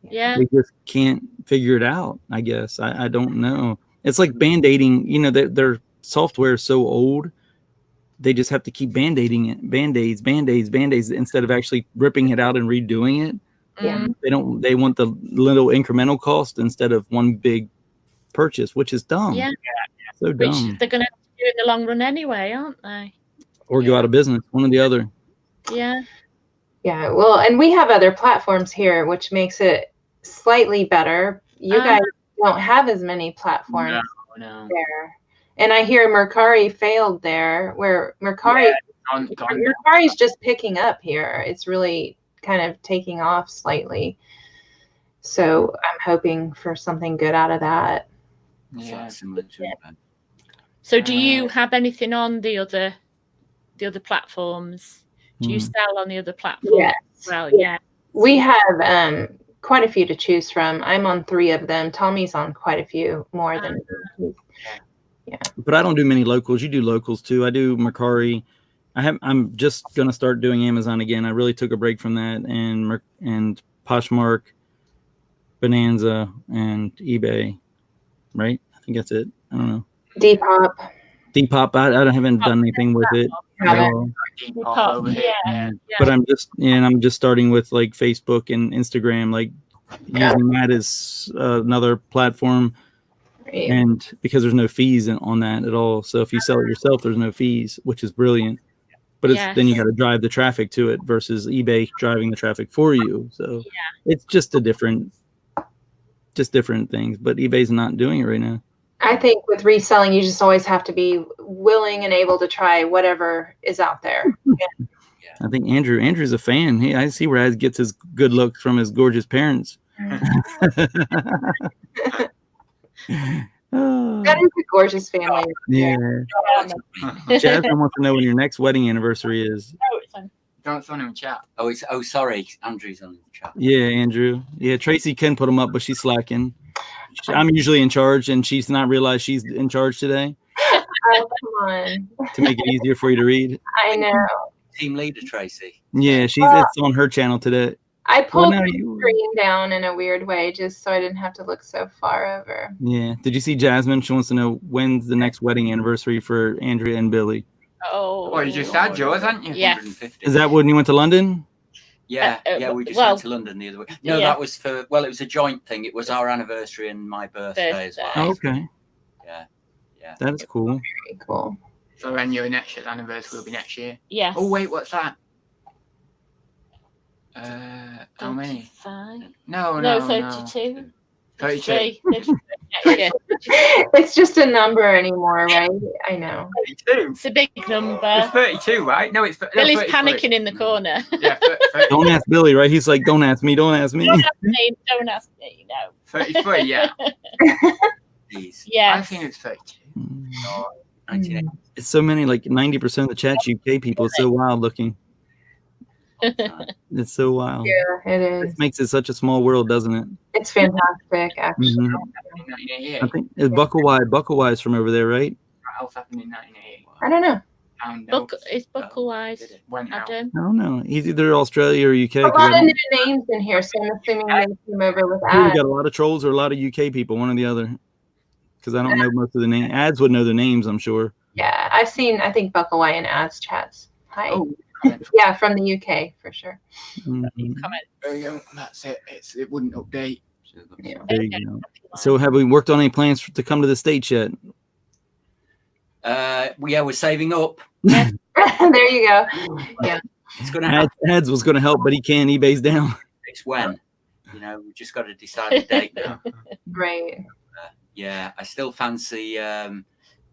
Yeah. They just can't figure it out, I guess. I don't know. It's like band-aiding, their software is so old. They just have to keep band-aiding it. Band-aids instead of actually ripping it out and redoing it. Yeah. They want the little incremental cost instead of one big purchase, which is dumb. Yeah. So Which dumb. they're going to have to do in the long run anyway, aren't they? Or go out of business, one or the other. Yeah. Yeah. Well, and we have other platforms here, which makes it slightly better. You guys don't have as many platforms there. And I hear Mercari failed there, where Mercari's just picking up here. It's really kind of taking off slightly. So I'm hoping for something good out of that. Yeah. So do you have anything on the other platforms? Do you sell on the other platforms? Yes. Well, yeah. We have quite a few to choose from. I'm on 3 of them. Tommy's on quite a few more than me. Yeah. But I don't do many locals. You do locals too. I do Mercari. I'm just gonna start doing Amazon again. I really took a break from that, and Poshmark, Bonanza, and eBay. Right? I think that's it. I don't know. Depop. I haven't done anything with it. But I'm just starting with like Facebook and Instagram, like using that as another platform. And because there's no fees on that at all. So if you sell it yourself, there's no fees, which is brilliant. But then you got to drive the traffic to it versus eBay driving the traffic for you. So it's just different things. But eBay's not doing it right now. I think with reselling, you just always have to be willing and able to try whatever is out there. I think Andrew's a fan. I see where Adz gets his good looks from his gorgeous parents. That is a gorgeous family. Yeah. Jasmine wants to know when your next wedding anniversary is. Don't send him a chat. Sorry, Andrew's on the chat. Yeah, Andrew. Yeah, Traci can put them up, but she's slacking. I'm usually in charge, and she's not realized she's in charge today. Oh, come on. To make it easier for you to read. I know. Team leader, Traci. Yeah, it's on her channel today. I pulled the screen down in a weird way just so I didn't have to look so far over. Yeah. Did you see Jasmine? She wants to know when's the next wedding anniversary for Andrea and Billy. Oh, you just had yours, haven't you? Yes. Is that when you went to London? Yeah, we just went to London the other week. No, that was it was a joint thing. It was our anniversary and my birthday as well. Oh, okay. Yeah. That is cool. Very cool. So when your next anniversary will be next year? Yes. Oh, wait, what's that? How many? 5. No, 32. 33. It's just a number anymore, right? I know. 32. It's a big number. It's 32, right? No, it's Billy's panicking in the corner. Yeah, don't ask Billy, right? He's like, don't ask me. Don't ask me. Don't ask me. No. 33, yeah. Yeah. I think it's 32. No, 1980. It's so many, like 90% of the chat's UK people. It's so wild looking. It's so wild. Yeah, it is. It makes it such a small world, doesn't it? It's fantastic, actually. I think it's Bucklewise from over there, right? What else happened in 1980? I don't know. It's Bucklewise. Went out. Adam. I don't know. He's either Australia or UK. A lot of new names in here, so I'm assuming they came over with We Adz. got a lot of trolls or a lot of UK people, one or the other. Because I don't know most of the names. Adz would know their names, I'm sure. Yeah, I've seen, I think, Bucklewise and Adz chats. Hi. Oh, yeah, from the UK, for sure. Mhm. there you go. That's it. It wouldn't update. Yeah. There you go. So have we worked on any plans to come to the States yet? We're saving up. There you go. Yeah. It's going to happen. Adz was going to help, but he can't. eBay's down. It's when. You know, we just got to decide the date now. Right. Yeah, I still fancy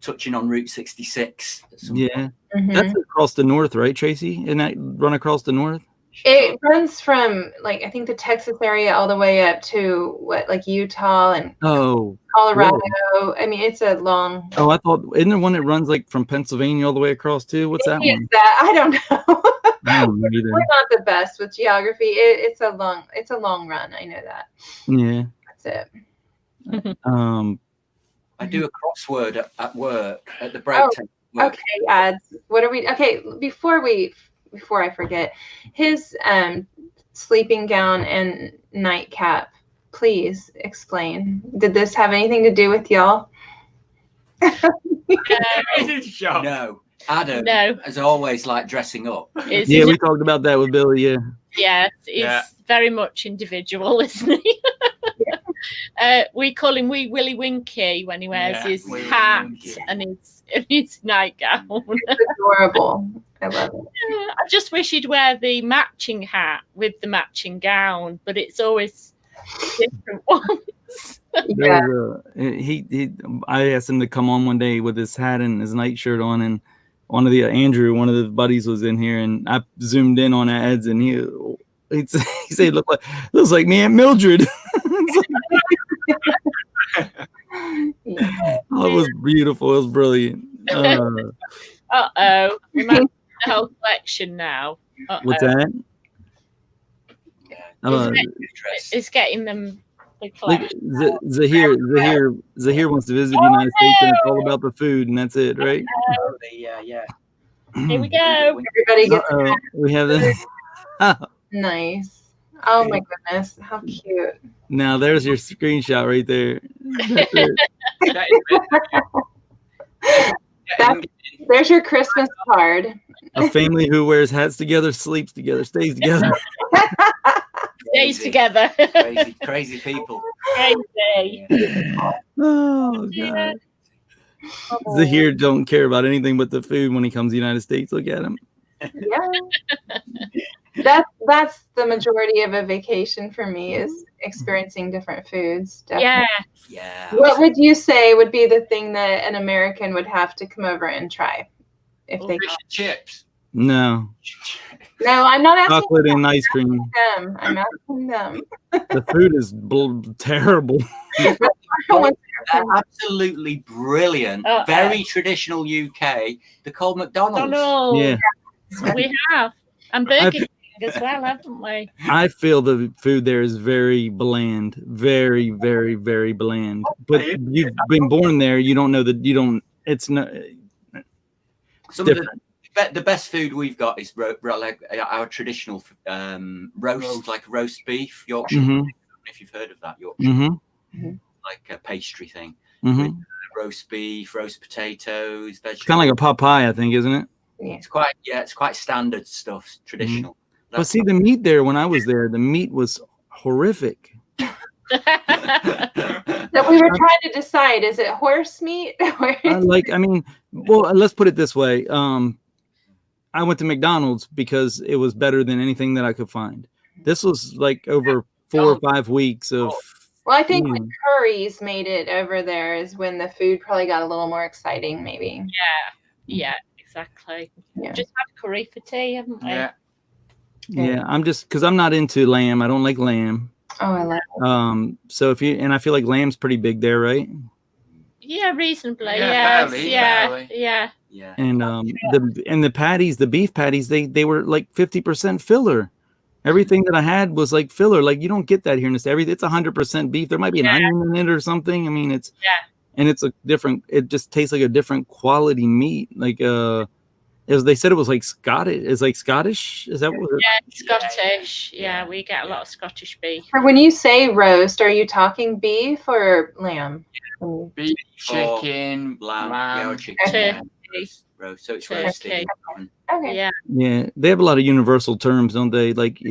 touching on Route 66. Yeah. Mhm. That's across the north, right, Traci? Isn't that run across the north? It runs from, like, I think the Texas area all the way up to like Utah and Oh. Colorado. Really? I mean, it's a long. Oh, I thought, isn't there one that runs like from Pennsylvania all the way across too? What's that Maybe one? it's that. I don't know. I don't know either. We're not the best with geography. It's a long run. I know that. Yeah. That's it. I do a crossword at work at the break time. Okay, Adz. What are we? Okay, before I forget, his sleeping gown and nightcap. Please explain. Did this have anything to do with y'all? No, Adam No. has always liked dressing up. Yeah, we talked about that with Billy. Yeah. Yeah, he's very much individual, isn't he? We call him Wee Willie Winky when he wears his Wee hat Winky. and his nightgown. It's adorable. I love it. I just wish he'd wear the matching hat with the matching gown, but it's always different ones. Yeah. I asked him to come on one day with his hat and his nightshirt on, and one of the buddies was in here, and I zoomed in on Adz, and he said, looks like me and Mildred. Yeah. Oh, it was beautiful. It was brilliant. We might have the whole collection now. What's that? It's getting them the Like, collection. Zahir wants to visit the United States, and it's all about the food, and that's it, right? Yeah. Here we go. Everybody gets We have this. nice. Oh my goodness, how cute. Now there's your screenshot right there. That's it. There's your Christmas card. A family who wears hats together, sleeps together, stays together. Stays together. Crazy people. Crazy. Oh god. Zahir don't care about anything but the food when he comes to the United States. Look at him. Yeah. That's the majority of a vacation for me, is experiencing different foods. Definitely. Yeah. What would you say would be the thing that an American would have to come over and try if they Fish and chips. No. No, I'm not asking Chocolate and ice cream. them. I'm asking them. The food is terrible. Absolutely brilliant. Very traditional UK. They're called McDonald's. Yeah. We have. And Burger King as well, haven't we? I feel the food there is very bland. Very, very, very bland. But you've been born there. You don't know that you don't. It's not. Some of the best food we've got is like our traditional roast, like roast beef, Yorkshire. Mm-hmm. If you've heard of that, Yorkshire, like a pastry thing. Mm-hmm. With roast beef, roast potatoes, vegetables. It's kind of like a pot pie, I think, isn't it? Yeah. It's quite standard stuff, traditional. But see, the meat there, when I was there, the meat was horrific. So we were trying to decide, is it horse meat? Let's put it this way. I went to McDonald's because it was better than anything that I could find. This was like over 4 or 5 weeks of. Well, I think when curries made it over there is when the food probably got a little more exciting, maybe. Yeah, exactly. Yeah. Just had curry for tea, haven't we? Yeah, I'm just because I'm not into lamb. I don't like lamb. Oh, I love it. So I feel like lamb's pretty big there, right? Yeah, reasonably. Fairly. Yeah. And the patties, the beef patties, they were like 50% filler. Everything that I had was like filler. Like you don't get that here in this. It's 100% beef. There might be an onion in it or something. I mean, and it's a different. It just tastes like a different quality meat. Like They said it was like Scottish. It's like Scottish. Is that what? Scottish. Yeah, we get a lot of Scottish beef. When you say roast, are you talking beef or lamb? Beef, chicken, lamb, or chicken. Turkey. Roast. So it's Turkey. roasted. Okay. Yeah. Yeah, they have a lot of universal terms, don't they? Like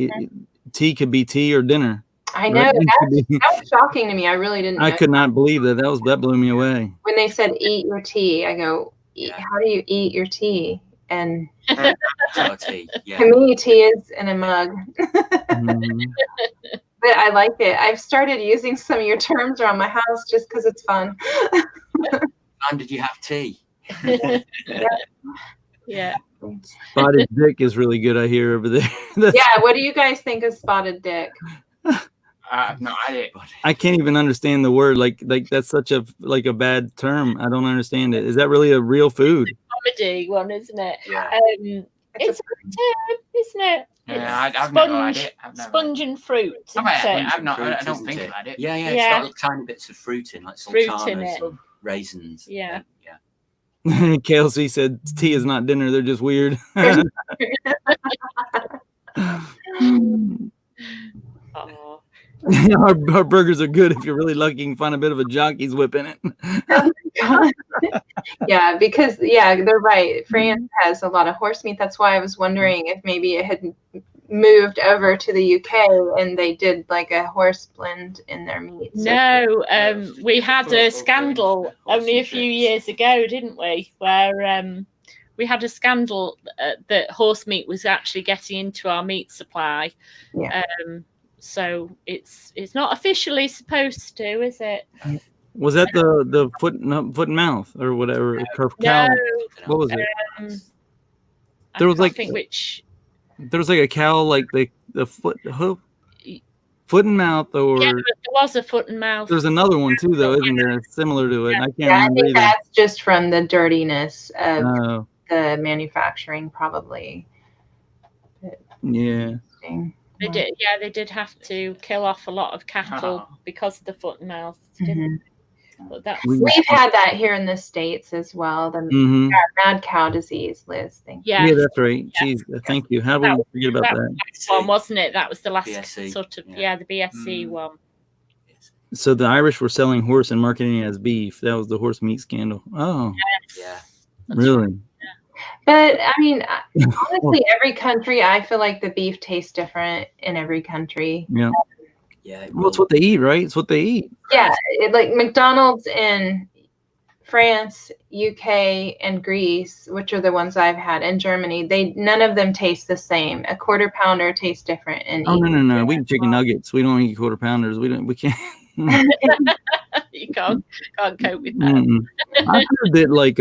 tea could be tea or dinner. I know. Right? That was shocking to me. I really didn't know. I could not believe that. That blew me away. When they said eat your tea, I go, how do you eat your tea? And Tea. Yeah. to me, tea is in a mug. Mhm. But I like it. I've started using some of your terms around my house just because it's fun. Time did you have tea? Yeah. Spotted dick is really good. I hear over there. Yeah. What do you guys think of spotted dick? No, I didn't. I can't even understand the word. Like that's such a bad term. I don't understand it. Is that really a real food? Comedy one, isn't it? Yeah. It's a term, isn't it? Yeah, It's I've never had it. sponge and fruit. isn't it? I don't think it? I've had it. Yeah. Yeah. It's got tiny bits of fruit in, like Fruit in sultanas, it. raisins. Yeah. Kelsey said tea is not dinner. They're just weird. Oh. our burgers are good. If you're really lucky, you can find a bit of a jockey's whip in it. Yeah, because they're right. France has a lot of horse meat. That's why I was wondering if maybe it had moved over to the UK and they did like a horse blend in their meat. So. No, we had a scandal only a few years ago, didn't we? Where we had a scandal that horse meat was actually getting into our meat supply. Yeah. So it's not officially supposed to, is it? Was that the foot and mouth or whatever? Cow? What was it? There was like there was like a cow, like the foot and mouth, or there was a foot and mouth. There's another one too, though, isn't there? Similar to it. I can't I remember think either. that's just from the dirtiness of the manufacturing, probably. Yeah. They did. Yeah, they did have to kill off a lot of cattle because of the foot and mouth. Mm-hmm. But we've had that here in the States as well. The mad cow disease, Liz. Thank you. Yeah, that's right. Jeez, thank you. How did we forget about that? One, wasn't it? That was the last BSE. sort of the BSE one. So the Irish were selling horse and marketing it as beef. That was the horse meat scandal. Oh, yes. Really? Right. But I mean, honestly, every country, I feel like the beef tastes different in every country. Yeah. Yeah. Well, it's what they eat, right? It's what they eat. Yeah, like McDonald's in France, UK, and Greece, which are the ones I've had, and Germany, none of them taste the same. A quarter pounder tastes different. No. We eat chicken nuggets. We don't eat quarter pounders. We can't. You can't cope with that. I heard that, like,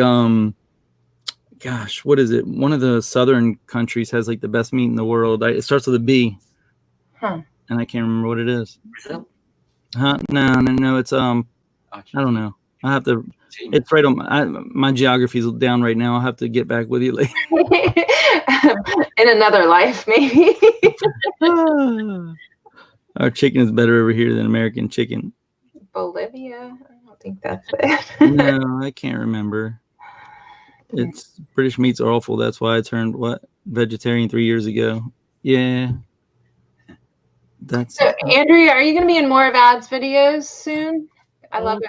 gosh, what is it? One of the southern countries has like the best meat in the world. It starts with a B. Huh. And I can't remember what it is. Brazil? Huh? No. It's I don't know. I have to. It's right on my geography's down right now. I'll have to get back with you later. In another life, maybe. Our chicken is better over here than American chicken. Bolivia? I don't think that's it. No, I can't remember. It's British meats are awful. That's why I turned vegetarian 3 years ago. Yeah. So, Andrea, are you going to be in more of Adz videos soon? I love it.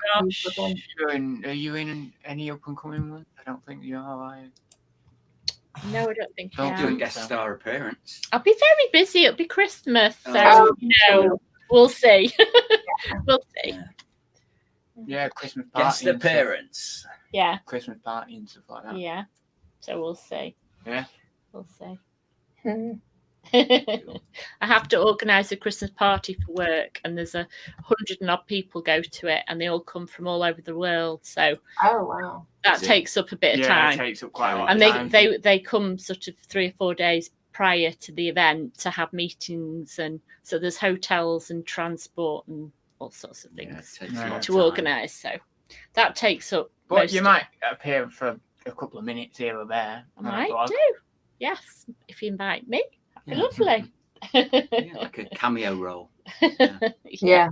Are you in any up and coming ones? I don't think you are. No, I don't think. Don't do a guest star appearance. I'll be very busy. It'll be Christmas, so we'll see. We'll see. Yeah, Christmas party. Guest appearance. Yeah. Christmas party and stuff like that. Yeah. So we'll see. Yeah. We'll see. I have to organise a Christmas party for work, and there's 100 and odd people go to it, and they all come from all over the world. So that takes up a bit of time. It takes up quite a lot. And they come sort of 3 or 4 days prior to the event to have meetings, and so there's hotels and transport and all sorts of things to organise. So that takes up. But you might appear for a couple of minutes here or there. I might do. Yes, if you invite me. Lovely. Like a cameo role. Yeah.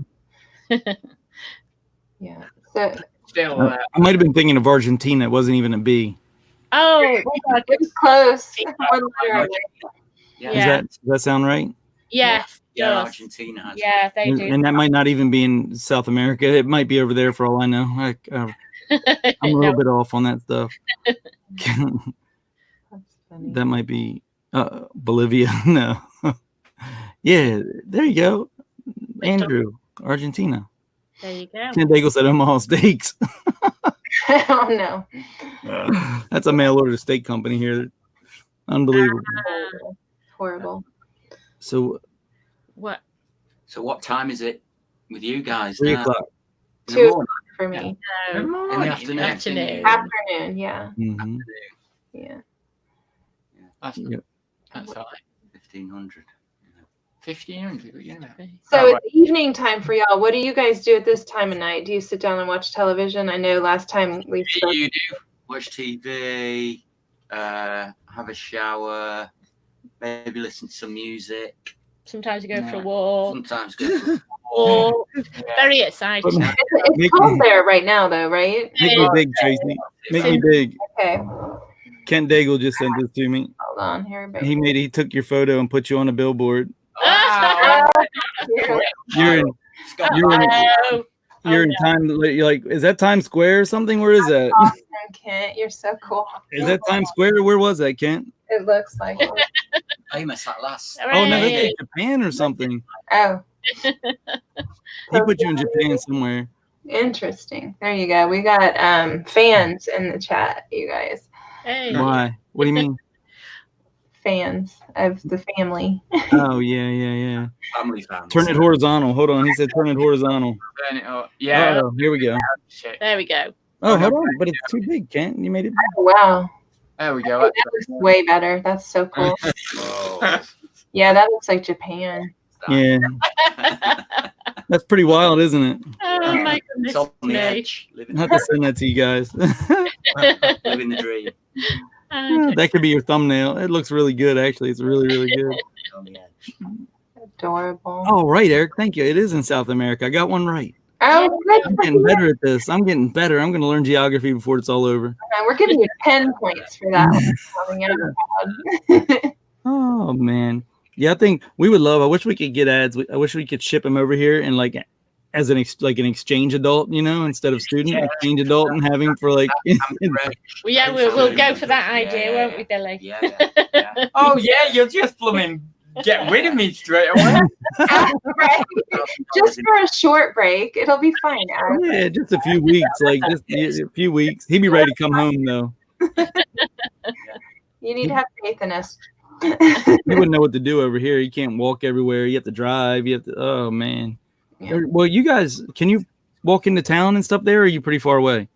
So still, I might have been thinking of Argentina. It wasn't even a B. Oh, my It was close. One letter away. Yeah. Does that sound right? Yes. Yeah, does. Argentina has. Yeah, they do. And that might not even be in South America. It might be over there for all I know. I'm a little bit off on that stuff. That's funny. That might be Bolivia. No. Yeah, there you go. Andrew, Argentina. There you go. San Diego said Omaha Steaks. Oh no. That's a mail order steak company here. Unbelievable. Horrible. So What? So what time is it with you guys? 3 now? o'clock. In the 2 morning? for me. Good No. morning. afternoon. Afternoon. Afternoon, yeah. Mhm. Yeah. That's, Yep. that's all right. 1500. 1500. You know. So Oh, it's evening time for y'all. What do you guys do at this time of night? Do you sit down and watch television? I know last time we spoke. You do. Watch TV, have a shower, maybe listen to some music. Sometimes you go for a Yeah. walk. Sometimes go for a Or Yeah. very exciting. It's Make cold me- there right now, though, right? Make me big, Tracy. Make me big. Okay. Kent Daigle just sent this to me. Hold on here. He took your photo and put you on a billboard. Wow. You're in Scott, You're in- Oh, you're in time. You're like, is that Times Square or something? Where is that? Kent, you're so cool. Is that Times Square? Where was that, Kent? It looks like it. famous at last. Oh no, that's hooray. in Japan or something. Oh, He put you in Japan somewhere. interesting. There you go. We got fans in the chat, you guys. Hey. Why? What do you mean? Fans of the family. Oh yeah. Family fans. Turn it horizontal. Hold on. He said turn it horizontal. Turn it up. Yeah. Oh, here we go. Shit. There we go. Oh, hold on. But it's too big, Kent. You made it. Oh, wow. There we Oh, go. that looks way better. That's so cool. Oh, Yeah, that looks like Japan. Yeah. That's pretty wild, isn't it? Oh my it's goodness on the me. edge. Living, Not to send that to you guys. living the dream. That could be your thumbnail. It looks really good, actually. It's really, really good. On the edge. Adorable. Oh, right, Eric. Thank you. It is in South America. I got one right. Oh, I'm good. getting better at this. I'm getting better. I'm going to learn geography before it's all over. We're giving you 10 points for that one. Coming out. Oh, man. Yeah, I think we would love. I wish we could get ads. I wish we could ship him over here and like as an exchange adult, instead of student exchange adult, and have him for like. Well, yeah, we'll go for that idea, won't we, Billy? Yeah. Oh yeah, you'll just blooming get rid of me straight away. Right. Just for a short break. It'll be fine. Adam. Yeah, just a few weeks, like just a few weeks. He'd be ready to come home though. You need to have faith in us. He wouldn't know what to do over here. You can't walk everywhere. You have to drive. You have to. Oh man. Yeah. Well, you guys, can you walk into town and stuff there? Or are you pretty far away?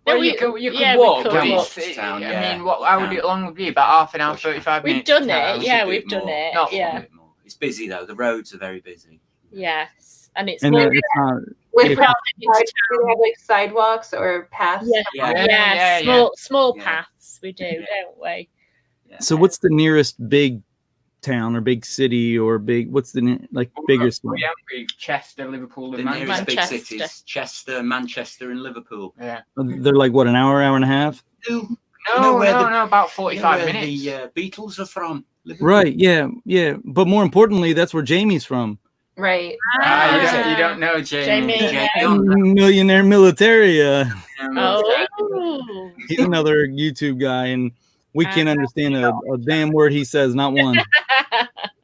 Well, we- you could yeah, we walk, could but walk it's, to town, I yeah. mean, how long would it be? About half an hour, 35 We've minutes. done to town. it. Yeah, should do we've it done more. it. Not Yeah. It's busy though. The roads are very busy. Yes. And it's And more it's not. With If- do they have like sidewalks or paths? Yeah. Yeah. Yeah. Small Yeah. paths we do, don't we? Yeah. So what's the nearest big town or big city or big? What's the biggest one? Yeah, Chester, Liverpool, The and nearest Manchester. big cities: Chester, Manchester, and Liverpool. Yeah. They're like what, an hour and a half? You No, know where the- about know 45 where minutes. the Beatles are from. Liverpool. Right. Yeah. But more importantly, that's where Jamie's from. Right. You don't know Jamie. Jamie. Millionaire military. Oh. He's another YouTube guy, and we can't understand a damn word he says. Not one.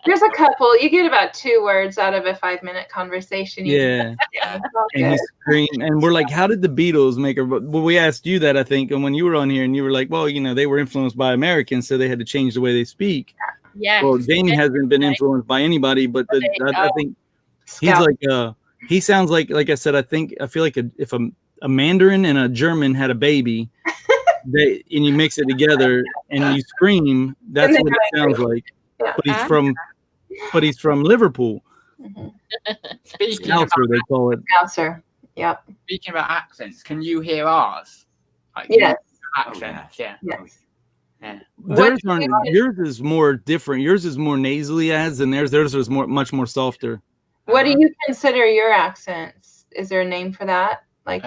There's a couple. You get about 2 words out of a 5-minute conversation. Yeah. Yeah. It's all And good. he screamed, and we're like, "How did the Beatles make her?" Well, we asked you that, I think, and when you were on here, and you were like, "Well, they were influenced by Americans, so they had to change the way they speak." Yes. Well, Jamie hasn't been influenced by anybody, but I think he's Scout. like, he sounds like I said, I feel like if a Mandarin and a German had a baby, and you mix it together and you scream, that's what it sounds like. Yeah. But he's from Liverpool. Mhm. Speaking about, Scouser, they call it. Scouser. Yep. speaking about accents, can you hear ours? Like, Yes. Accents, yeah. Yes. Theirs What do you aren't, yours is more different. Yours is more nasally as, and theirs is much more softer. What do you consider your accents? Is there a name for that? Like,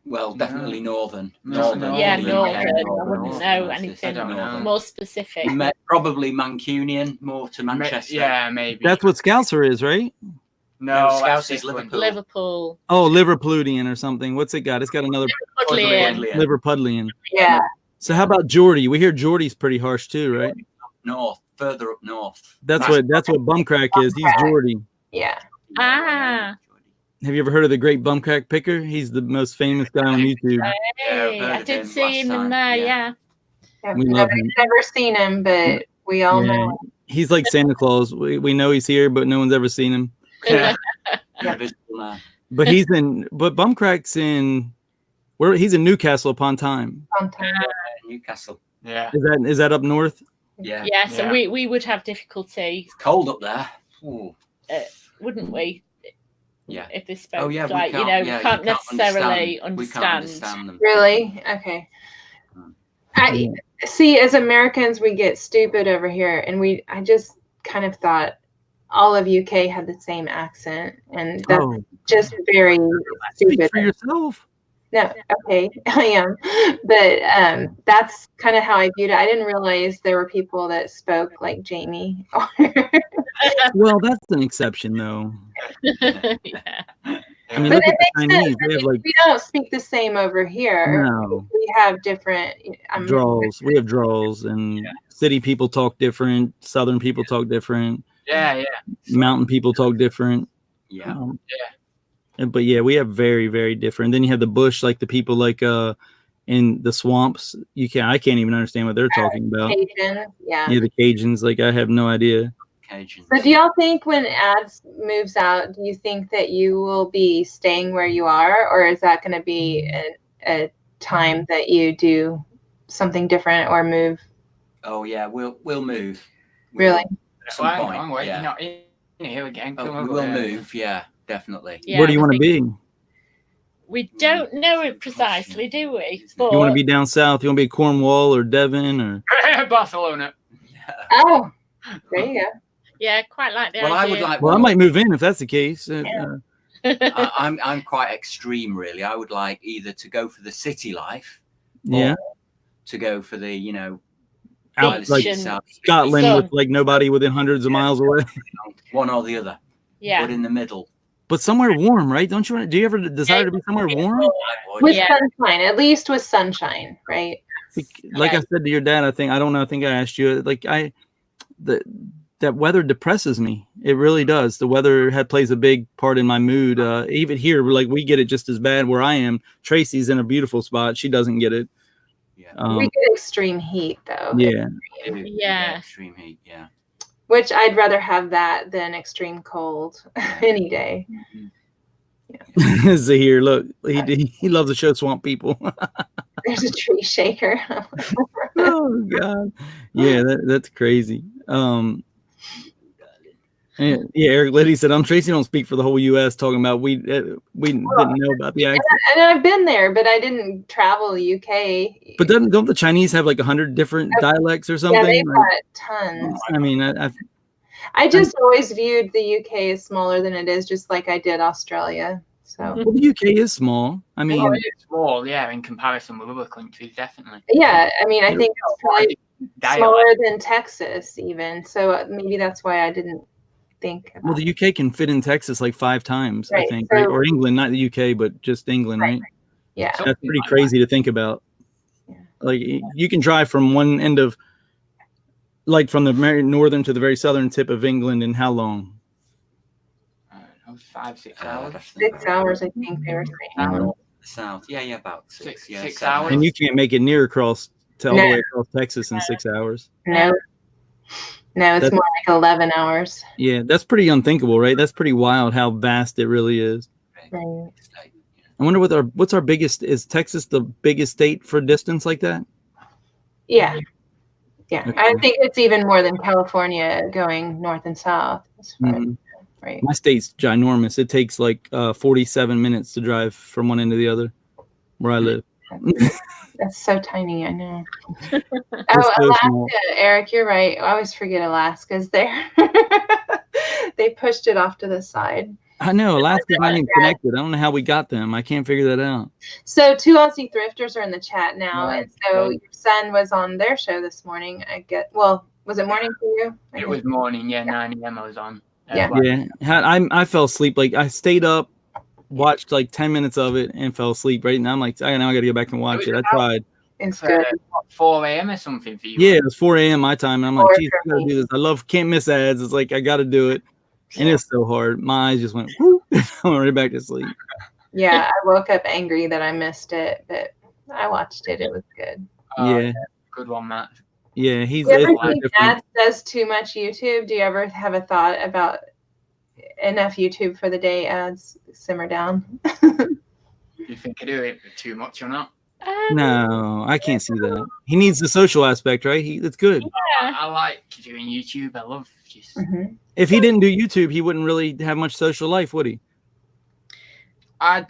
Well, definitely northern. Yeah, UK, northern. I wouldn't know I anything don't know. more specific. Probably Mancunian, more to Manchester. Yeah, maybe. That's what Scouser is, right? No, Scouse that's is different. Liverpool. Oh, Liverpudlian or something. What's it got? It's got another Liverpudlian. Liverpudlian. Yeah. So how about Geordie? We hear Geordie's pretty harsh too, right? North, further up north. That's what Bumcrack is. He's Geordie. Yeah. Ah. Have you ever heard of the great Bumcrack Picker? He's the most famous guy on YouTube. Hey, heard I of did him see last him in time, there, yeah. Yeah, We love him. nobody's never seen him, but we all know him. He's like Santa Claus. We know he's here, but no one's ever seen him. Yeah. Invisible man. But but Bumcrack's in he's in Newcastle upon Tyne. Sometimes. Newcastle. Yeah. Is that up north? Yeah. Yeah, so Yeah. we would have difficulty, It's cold up there. Ooh. wouldn't we? Yeah. If they spoke Oh yeah. like, we you can't, know, yeah, we can't you necessarily We can't understand. understand them. Really? Okay. I see. As Americans, we get stupid over here, and I just kind of thought all of UK had the same accent, and that's just very Speak stupid. for yourself. No, okay, I am, but that's kind of how I viewed it. I didn't realize there were people that spoke like Jamie. Well, that's an exception, though. Yeah. I mean, But look it at the makes Chinese. sense. I They have mean, like we don't speak the same over here. no We have different draws. We have draws, and city people talk different. Southern people talk different. Yeah. Mountain people talk different. Yeah. But yeah, we have very, very different. Then you have the bush, like the people like in the swamps. I can't even understand what they're talking about. Cajun, yeah. Yeah, the Cajuns. Like I have no idea. Cajuns. So do y'all think when Adz moves out, do you think that you will be staying where you are, or is that going to be a time that you do something different or move? Oh yeah, we'll move. Really? At some Well, point. hang on, Yeah. you're not in here again. Oh, Come we over will here. move. Yeah, definitely. Yeah, Where do you I want to think- be? We don't know it precisely, do we? But You want to be down south? You want to be Cornwall or Devon or? Barcelona. Oh, there you go. yeah, quite like the Well, I idea. would like. Well, I might move in if that's the case. I'm quite extreme, really. I would like either to go for the city life, Yeah, or to go for the out Beach like and- Scotland sun. with like nobody within hundreds of miles away. one or the other, Yeah. but in the middle. But somewhere warm, right? Don't you want? Do you ever desire to be somewhere warm? I would. With Yeah. sunshine, at least with sunshine, right? Like I said to your dad, I don't know. I think I asked you. Like that weather depresses me. It really does. The weather plays a big part in my mood. Even here, like we get it just as bad where I am. Tracy's in a beautiful spot. She doesn't get it. Yeah. We get extreme heat though. Yeah. Yeah. Extreme heat. Yeah. Which I'd rather have that than extreme cold any day. Zahir, look, he loves to show swamp people. There's a tree shaker. Oh God, yeah, that's crazy. And, yeah, Eric Liddy said, "I'm Tracy. Don't speak for the whole U.S." Talking about we didn't know about the accent. And I've been there, but I didn't travel the UK. But don't the Chinese have like 100 different dialects or something? Yeah, they've Like, got tons. I mean, I just always viewed the UK as smaller than it is, just like I did Australia. So well, the UK is small. I mean, Well, it's small, yeah, in comparison with other countries, definitely. yeah, I mean, I think it's probably Dialect. smaller than Texas even. So maybe that's why I didn't think about well, the UK can fit in Texas like 5 times, I Right, think, so- right? Or England, not the UK, but just England, right? Yeah. So- That's pretty crazy to think about. Yeah. Like you can drive from one end of, like from the very northern to the very southern tip of England in how long? 5-6 I'd hours. have to think 6 about hours, I think they were saying. it. South. Yeah, about 6. Six- Yeah, 6 7 hours. And you can't make it near across to all the No. way across Texas in 6 hours. No, it's That's- more like 11 hours. Yeah, that's pretty unthinkable, right? That's pretty wild how vast it really is. Right. I wonder what's our biggest, is Texas the biggest state for distance like that? Yeah. Yeah. Okay. I think it's even more than California going north and south. As far as, Mhm. right. My state's ginormous. It takes like 47 minutes to drive from one end to the other where I live. That's so tiny, I know. We're Oh, so Alaska, small. Eric, you're right. I always forget Alaska's there. They pushed it off to the side. I know Alaska's not even connected. I don't know how we got them. I can't figure that out. So 2 Aussie thrifters are in the chat now, Right. and so your son was on their show this morning. Well, was it morning for you? It was morning, 9 a.m. I was on. Yeah. Yeah, I fell asleep. Like I stayed up, watched like 10 minutes of it, and fell asleep. Right now, I'm like, now I got to go back and watch it. I tried. It's good. 4 a.m. or something for you. Yeah, it was 4 a.m. my time, and I'm like, 4 geez, I for gotta me. do this. Can't miss ads. It's like I got to do it, and it's so hard. My eyes just went. Whoop, I went right back to sleep. Yeah, I woke up angry that I missed it, but I watched it. It was good. Yeah, Good one, Matt. yeah. He's Do you ever it's think different. Dadz does too much YouTube? Do you ever have a thought about enough YouTube for the day? Ads simmer down. Do you think I do it too much or not? No, I can't see that. He needs the social aspect, right? That's good. I like doing YouTube. I love just. Mhm. If he didn't do YouTube, he wouldn't really have much social life, would he? I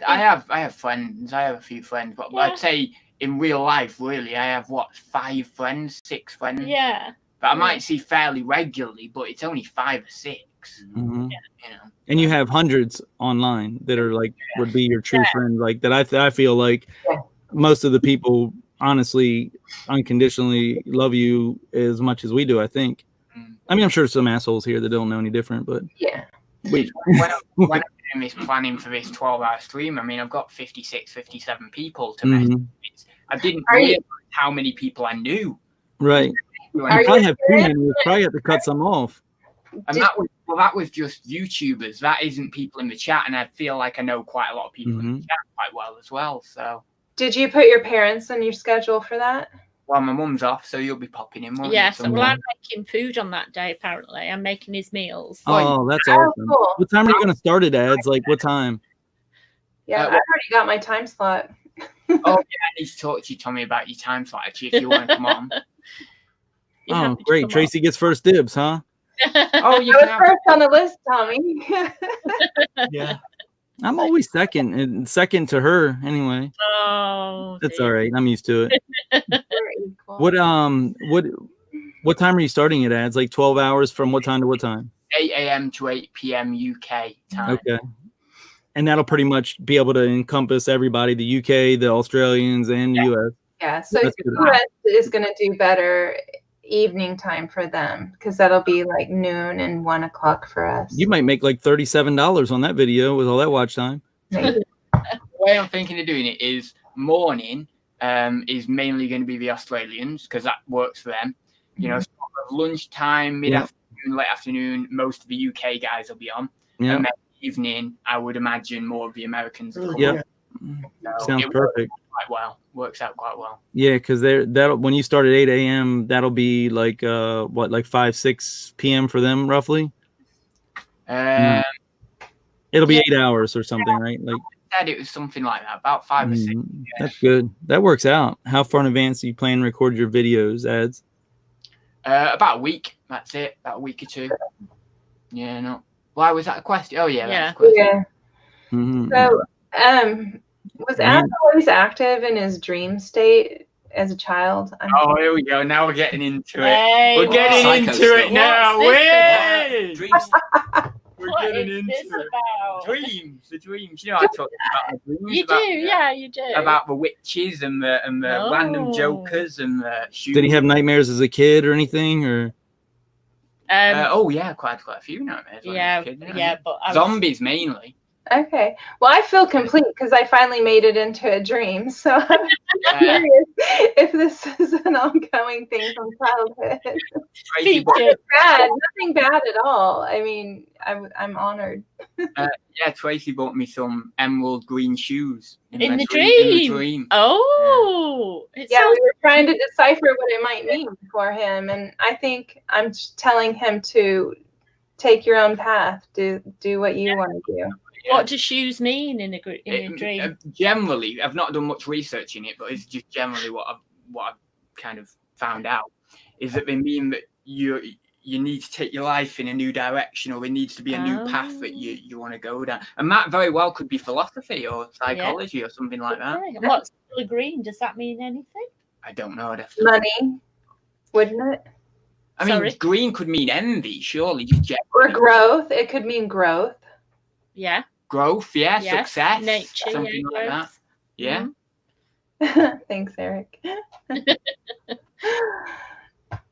have friends. I have a few friends, but Yeah. I'd say in real life, really, I have 5 friends, 6 friends. Yeah. But I might see fairly regularly, but it's only 5 or 6. Mhm. You know. And you have hundreds online that are like would be your true friend. Like that, I feel like Yeah. most of the people honestly, unconditionally love you as much as we do. I think. I mean, I'm sure some assholes here that don't know any different, but Yeah. wait. When I'm doing this planning for this 12-hour stream, I mean, I've got 56, 57 people to message. Mhm. I didn't Are you- realize how many people I knew. Right. Are You probably you have too many. You probably have to cut some off. And that was just YouTubers. That isn't people in the chat, and I feel like I know quite a lot of people in the chat quite well as well. So, Did you put your parents on your schedule for that? well, my mum's off, so you'll be popping in. Won't you, Yes. somewhere? Well, I'm making food on that day. Apparently, I'm making his meals. Oh, that's Oh, awesome. cool. What time are you going to start it, Ads? Like what time? Yeah, I've what- already got my time slot. Oh, yeah, I need to talk to you, Tommy, about your time slot, actually, if you want to come on. You're Oh, happy to great. come Tracy gets first dibs, huh? on. Oh, you I was can have first on the list, Tommy. yeah. I'm always second, and second to her anyway. Oh, That's dear. all right. I'm used to it. We're equal. What time are you starting it, Ads? Like 12 hours from what time to what time? 8 a.m. to 8 p.m. UK time. Okay. And that'll pretty much be able to encompass everybody, the UK, the Australians, and the US. Yeah, so That's good. US is going to do better evening time for them because that'll be like noon and 1 o'clock for us. You might make like $37 on that video with all that watch time. Maybe. The way I'm thinking of doing it is morning is mainly going to be the Australians because that works for them. You know, sort of lunchtime, mid-afternoon, late afternoon, most of the UK guys will be on. Yeah. And then evening, I would imagine more of the Americans will come Yeah. on. So Sounds it perfect. works out quite well. Yeah, because that'll when you start at 8 a.m., that'll be like like 5, 6 p.m. for them roughly. It'll be 8 hours or something, right? Like Said it was something like that, about 5 or 6. That's good. That works out. How far in advance do you plan to record your videos, Ads? About a week. That's it. About a week or 2. Yeah, no. Why was that a question? Oh yeah, Yeah. that's a question. Yeah. Mhm. So, was Adz always active in his dream state as a child? Oh, here we go. Now we're getting into it. Hey, We're getting Psycho into it stuff. now. What's this Way! Dreams. We're What getting is into this it. about? Dreams, the dreams. You know, I talked about the dreams. You about, do, yeah, you do. About the witches and the random Oh. jokers and the shoes. Did he have nightmares as a kid or anything? Or oh yeah, quite a few nightmares. when I yeah, was a kid, yeah, but I was, Zombies mainly. Okay. Well, I feel complete because I finally made it into a dream. So I'm Yeah. curious if this is an ongoing thing from childhood. Tracy bought, featured. Bad, nothing bad at all. I mean, I'm honored. Tracy bought me some emerald green shoes In my the In the dream? dream. Oh, it Yeah, sounds we were trying to decipher what it might mean for him, and I think I'm telling him to take your own path. Do what you want to do. what do shoes mean in a dream? Generally, I've not done much research in it, but it's just generally what I've kind of found out is that they mean that you need to take your life in a new direction, or there needs to be a new path that you want to go down. And that very well could be philosophy or psychology or something like that. Okay. And what's colour green? Does that mean anything? I don't know. I'd have to. Money, wouldn't it? I mean, Sorry? green could mean envy, surely. Just Or growth. It could mean growth. Yeah. growth, yeah, Yes. success, Nature. something Yeah. like that. Growth. Yeah. Thanks, Eric.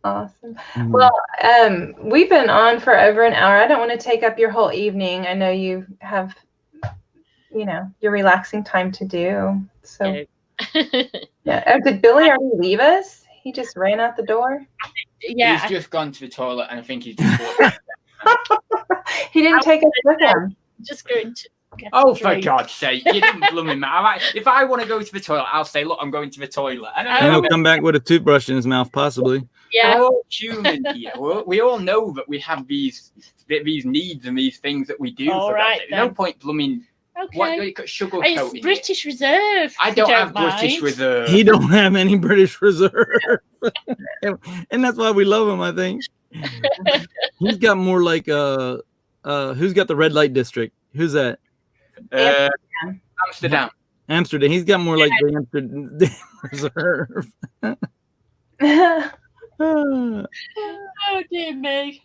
Awesome. Mhm. Well, we've been on for over an hour. I don't want to take up your whole evening. I know you have, your relaxing time to do. So, yeah. Oh, did Billy already leave us? He just ran out the door? Yeah. He's just gone to the toilet, and I think he's just walked. He didn't take us with him. Just going to get Oh, a for drink. God's sake! You didn't blooming matter. If I want to go to the toilet, I'll say, "Look, I'm going to the toilet." And he'll come back with a toothbrush in his mouth, possibly. Yeah. We're all human here. We all know that we have these needs and these things that we do. All for right, that. No then. point blooming. Okay. What sugar It's coating? British Reserve. I if you don't have mind. British Reserve. He don't have any British Reserve. And that's why we love him, I think. He's got more like who's got the red light district? Who's that? Amsterdam. Amsterdam. He's got more like the Amsterdam Reserve. Oh dear me.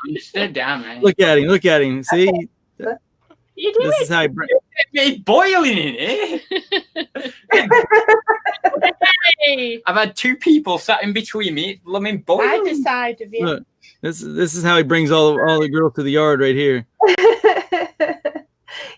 Amsterdam, man. Look at him. See, You do this it. is how he It's boiling in here. Hey. I've had two people sat in between me. It's blooming boiling. Either side of you. Look, this is how he brings all the girls to the yard right here.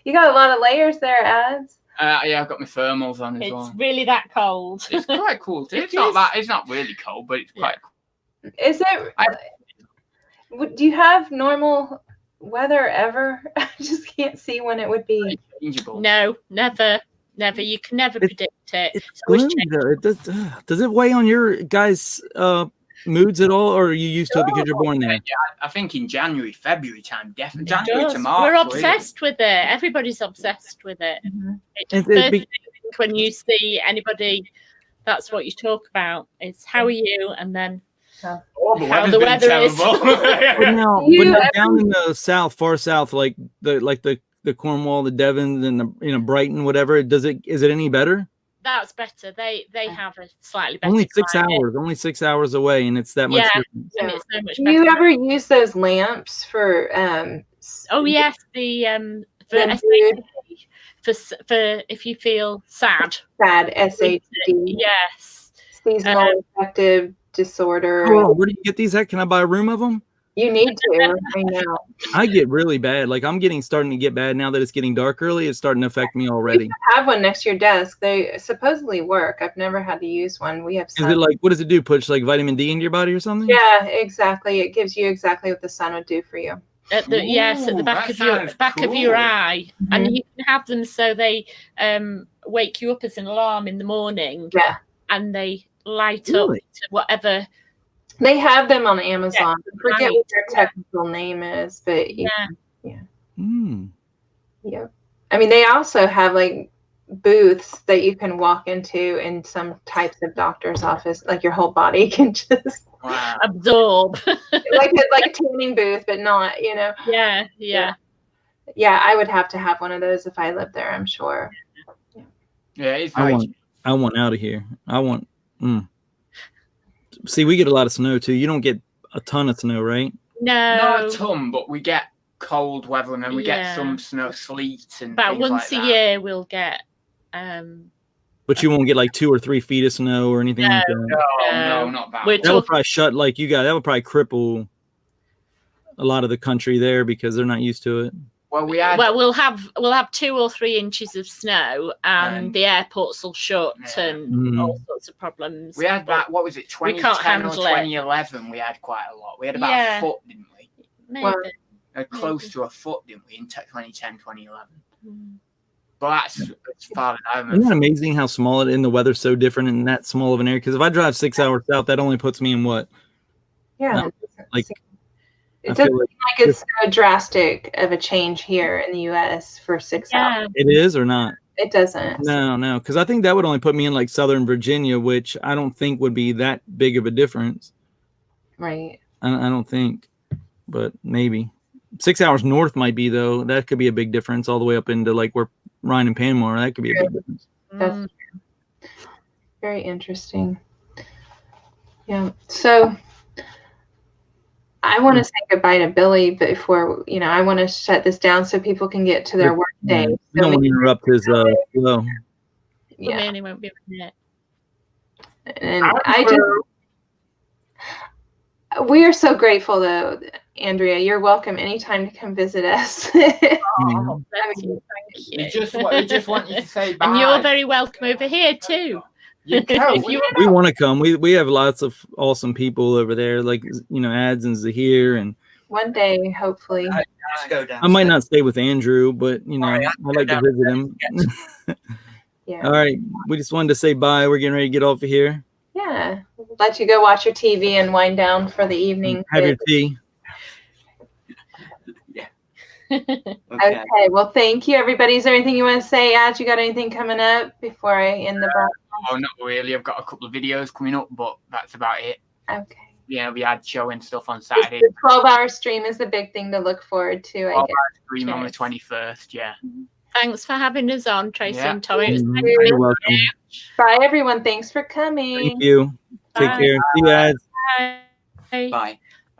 You got a lot of layers there, Adz. Yeah, I've got my thermals on as It's well. really that cold. It's quite cool too. It's It not is. that. It's not really cold, but it's quite cool. Is it? Do you have normal weather ever? I just can't see when it would be. Changeable. No, never. You can never predict it. It's always gloomy, though. It does it weigh on your guys' moods at all, or are you used to it because you're born there? Yeah, I think in January, February time, definitely. It January does. to March. We're really. obsessed with it. Everybody's obsessed with it. It's And the it'd first be- thing when you see anybody, that's what you talk about. It's how are you, and then Oh, the how weather's the been weather is. But terrible. now, You- down in the south, far south, like the Cornwall, the Devons, and the Brighton, whatever. Is it any better? That's better. They have a slightly better. Only 6 climate, hours. Only 6 hours away, and it's that much Yeah. difference. and it's so much Do better. you ever use those lamps for? Oh yes, the for Them SAD, for if you feel sad. Sad SAD, Yes. seasonal affective disorder. Oh, where do you get these at? Can I buy a room of them? You need to. I know. I get really bad. Like I'm starting to get bad now that it's getting dark early. It's starting to affect me already. Have one next to your desk. They supposedly work. I've never had to use one. We have Is sun. it like, what does it do? Push like vitamin D into your body or something? Yeah, exactly. It gives you exactly what the sun would do for you. At the at the Ooh, back that of your sounds of your cool. eye, and you can have them so they wake you up as an alarm in the morning. Yeah. And they light Really? up to whatever. They have them on Amazon. I forget right. what their technical name is, but Yeah. yeah. I mean, they also have like booths that you can walk into in some types of doctor's office. Like your whole body can just Wow. Absorb. like a tanning booth, but not. Yeah. Yeah, I would have to have one of those if I lived there. I'm sure. Yeah, it's I very. want out of here. I want. See, we get a lot of snow too. You don't get a ton of snow, right? Not No. a ton, but we get cold weather, and then we get Yeah. some snow, sleet, and About things once like a that. year we'll get. But you won't get like 2 or 3 feet of snow or anything like that. No, not that. We're much. That would talking- probably shut like you got. That would probably cripple a lot of the country there because they're not used to it. Well, we had. Well, we'll have 2 or 3 inches of snow, and the airports will shut, Yeah. and all sorts of problems. We had that. What was it? We can't 2010 or handle it. 2011. We had quite a lot. We had about Yeah. a foot, didn't we? Maybe. Well, Close Maybe. to a foot, didn't we? In 2010, 2011. Mm. But that's as far as I Isn't remember. that amazing how small it and the weather's so different in that small of an area? Because if I drive 6 hours south, that only puts me in what? Yeah. No, it doesn't like, seem- I it doesn't feel like seem like it's so drastic of a change here in the U.S. for 6 hours. Yeah. it is or not. It doesn't. No, because I think that would only put me in like Southern Virginia, which I don't think would be that big of a difference. Right. I don't think, but maybe 6 hours north might be though. That could be a big difference all the way up into like where Ryan and Panama are. That could be a big difference. That's Mm. very interesting. Yeah. So I want to say goodbye to Billy before, I want to shut this down so people can get to their work day. You don't want to interrupt his flow. Yeah. Manny won't be a minute. And we are so grateful, though, Andrea. You're welcome anytime to come visit us. Oh, bless you. Thank you. We just want you to say bye. And you're very welcome over here too. You can. We want to come. We have lots of awesome people over there, like Adz and Zahir, and one day, hopefully. Let's go down. I might not stay with Andrew, but I like to visit him. Yeah. All right, we just wanted to say bye. We're getting ready to get off of here. Yeah, let you go watch your TV and wind down for the evening. Have your tea. Yeah. Okay. Well, thank you, everybody. Is there anything you want to say, Adz? You got anything coming up before I end the box? Oh, not really. I've got a couple of videos coming up, but that's about it. Okay. Yeah, we had showing stuff on Saturday. The 12-hour stream is the big thing to look forward to, I guess. Stream on the 21st, yeah. Thanks for having us on, Traci and Tommy. It was You're welcome. Bye, everyone. Thanks for coming. Thank you. Take Bye. care. See you guys. Bye. Bye.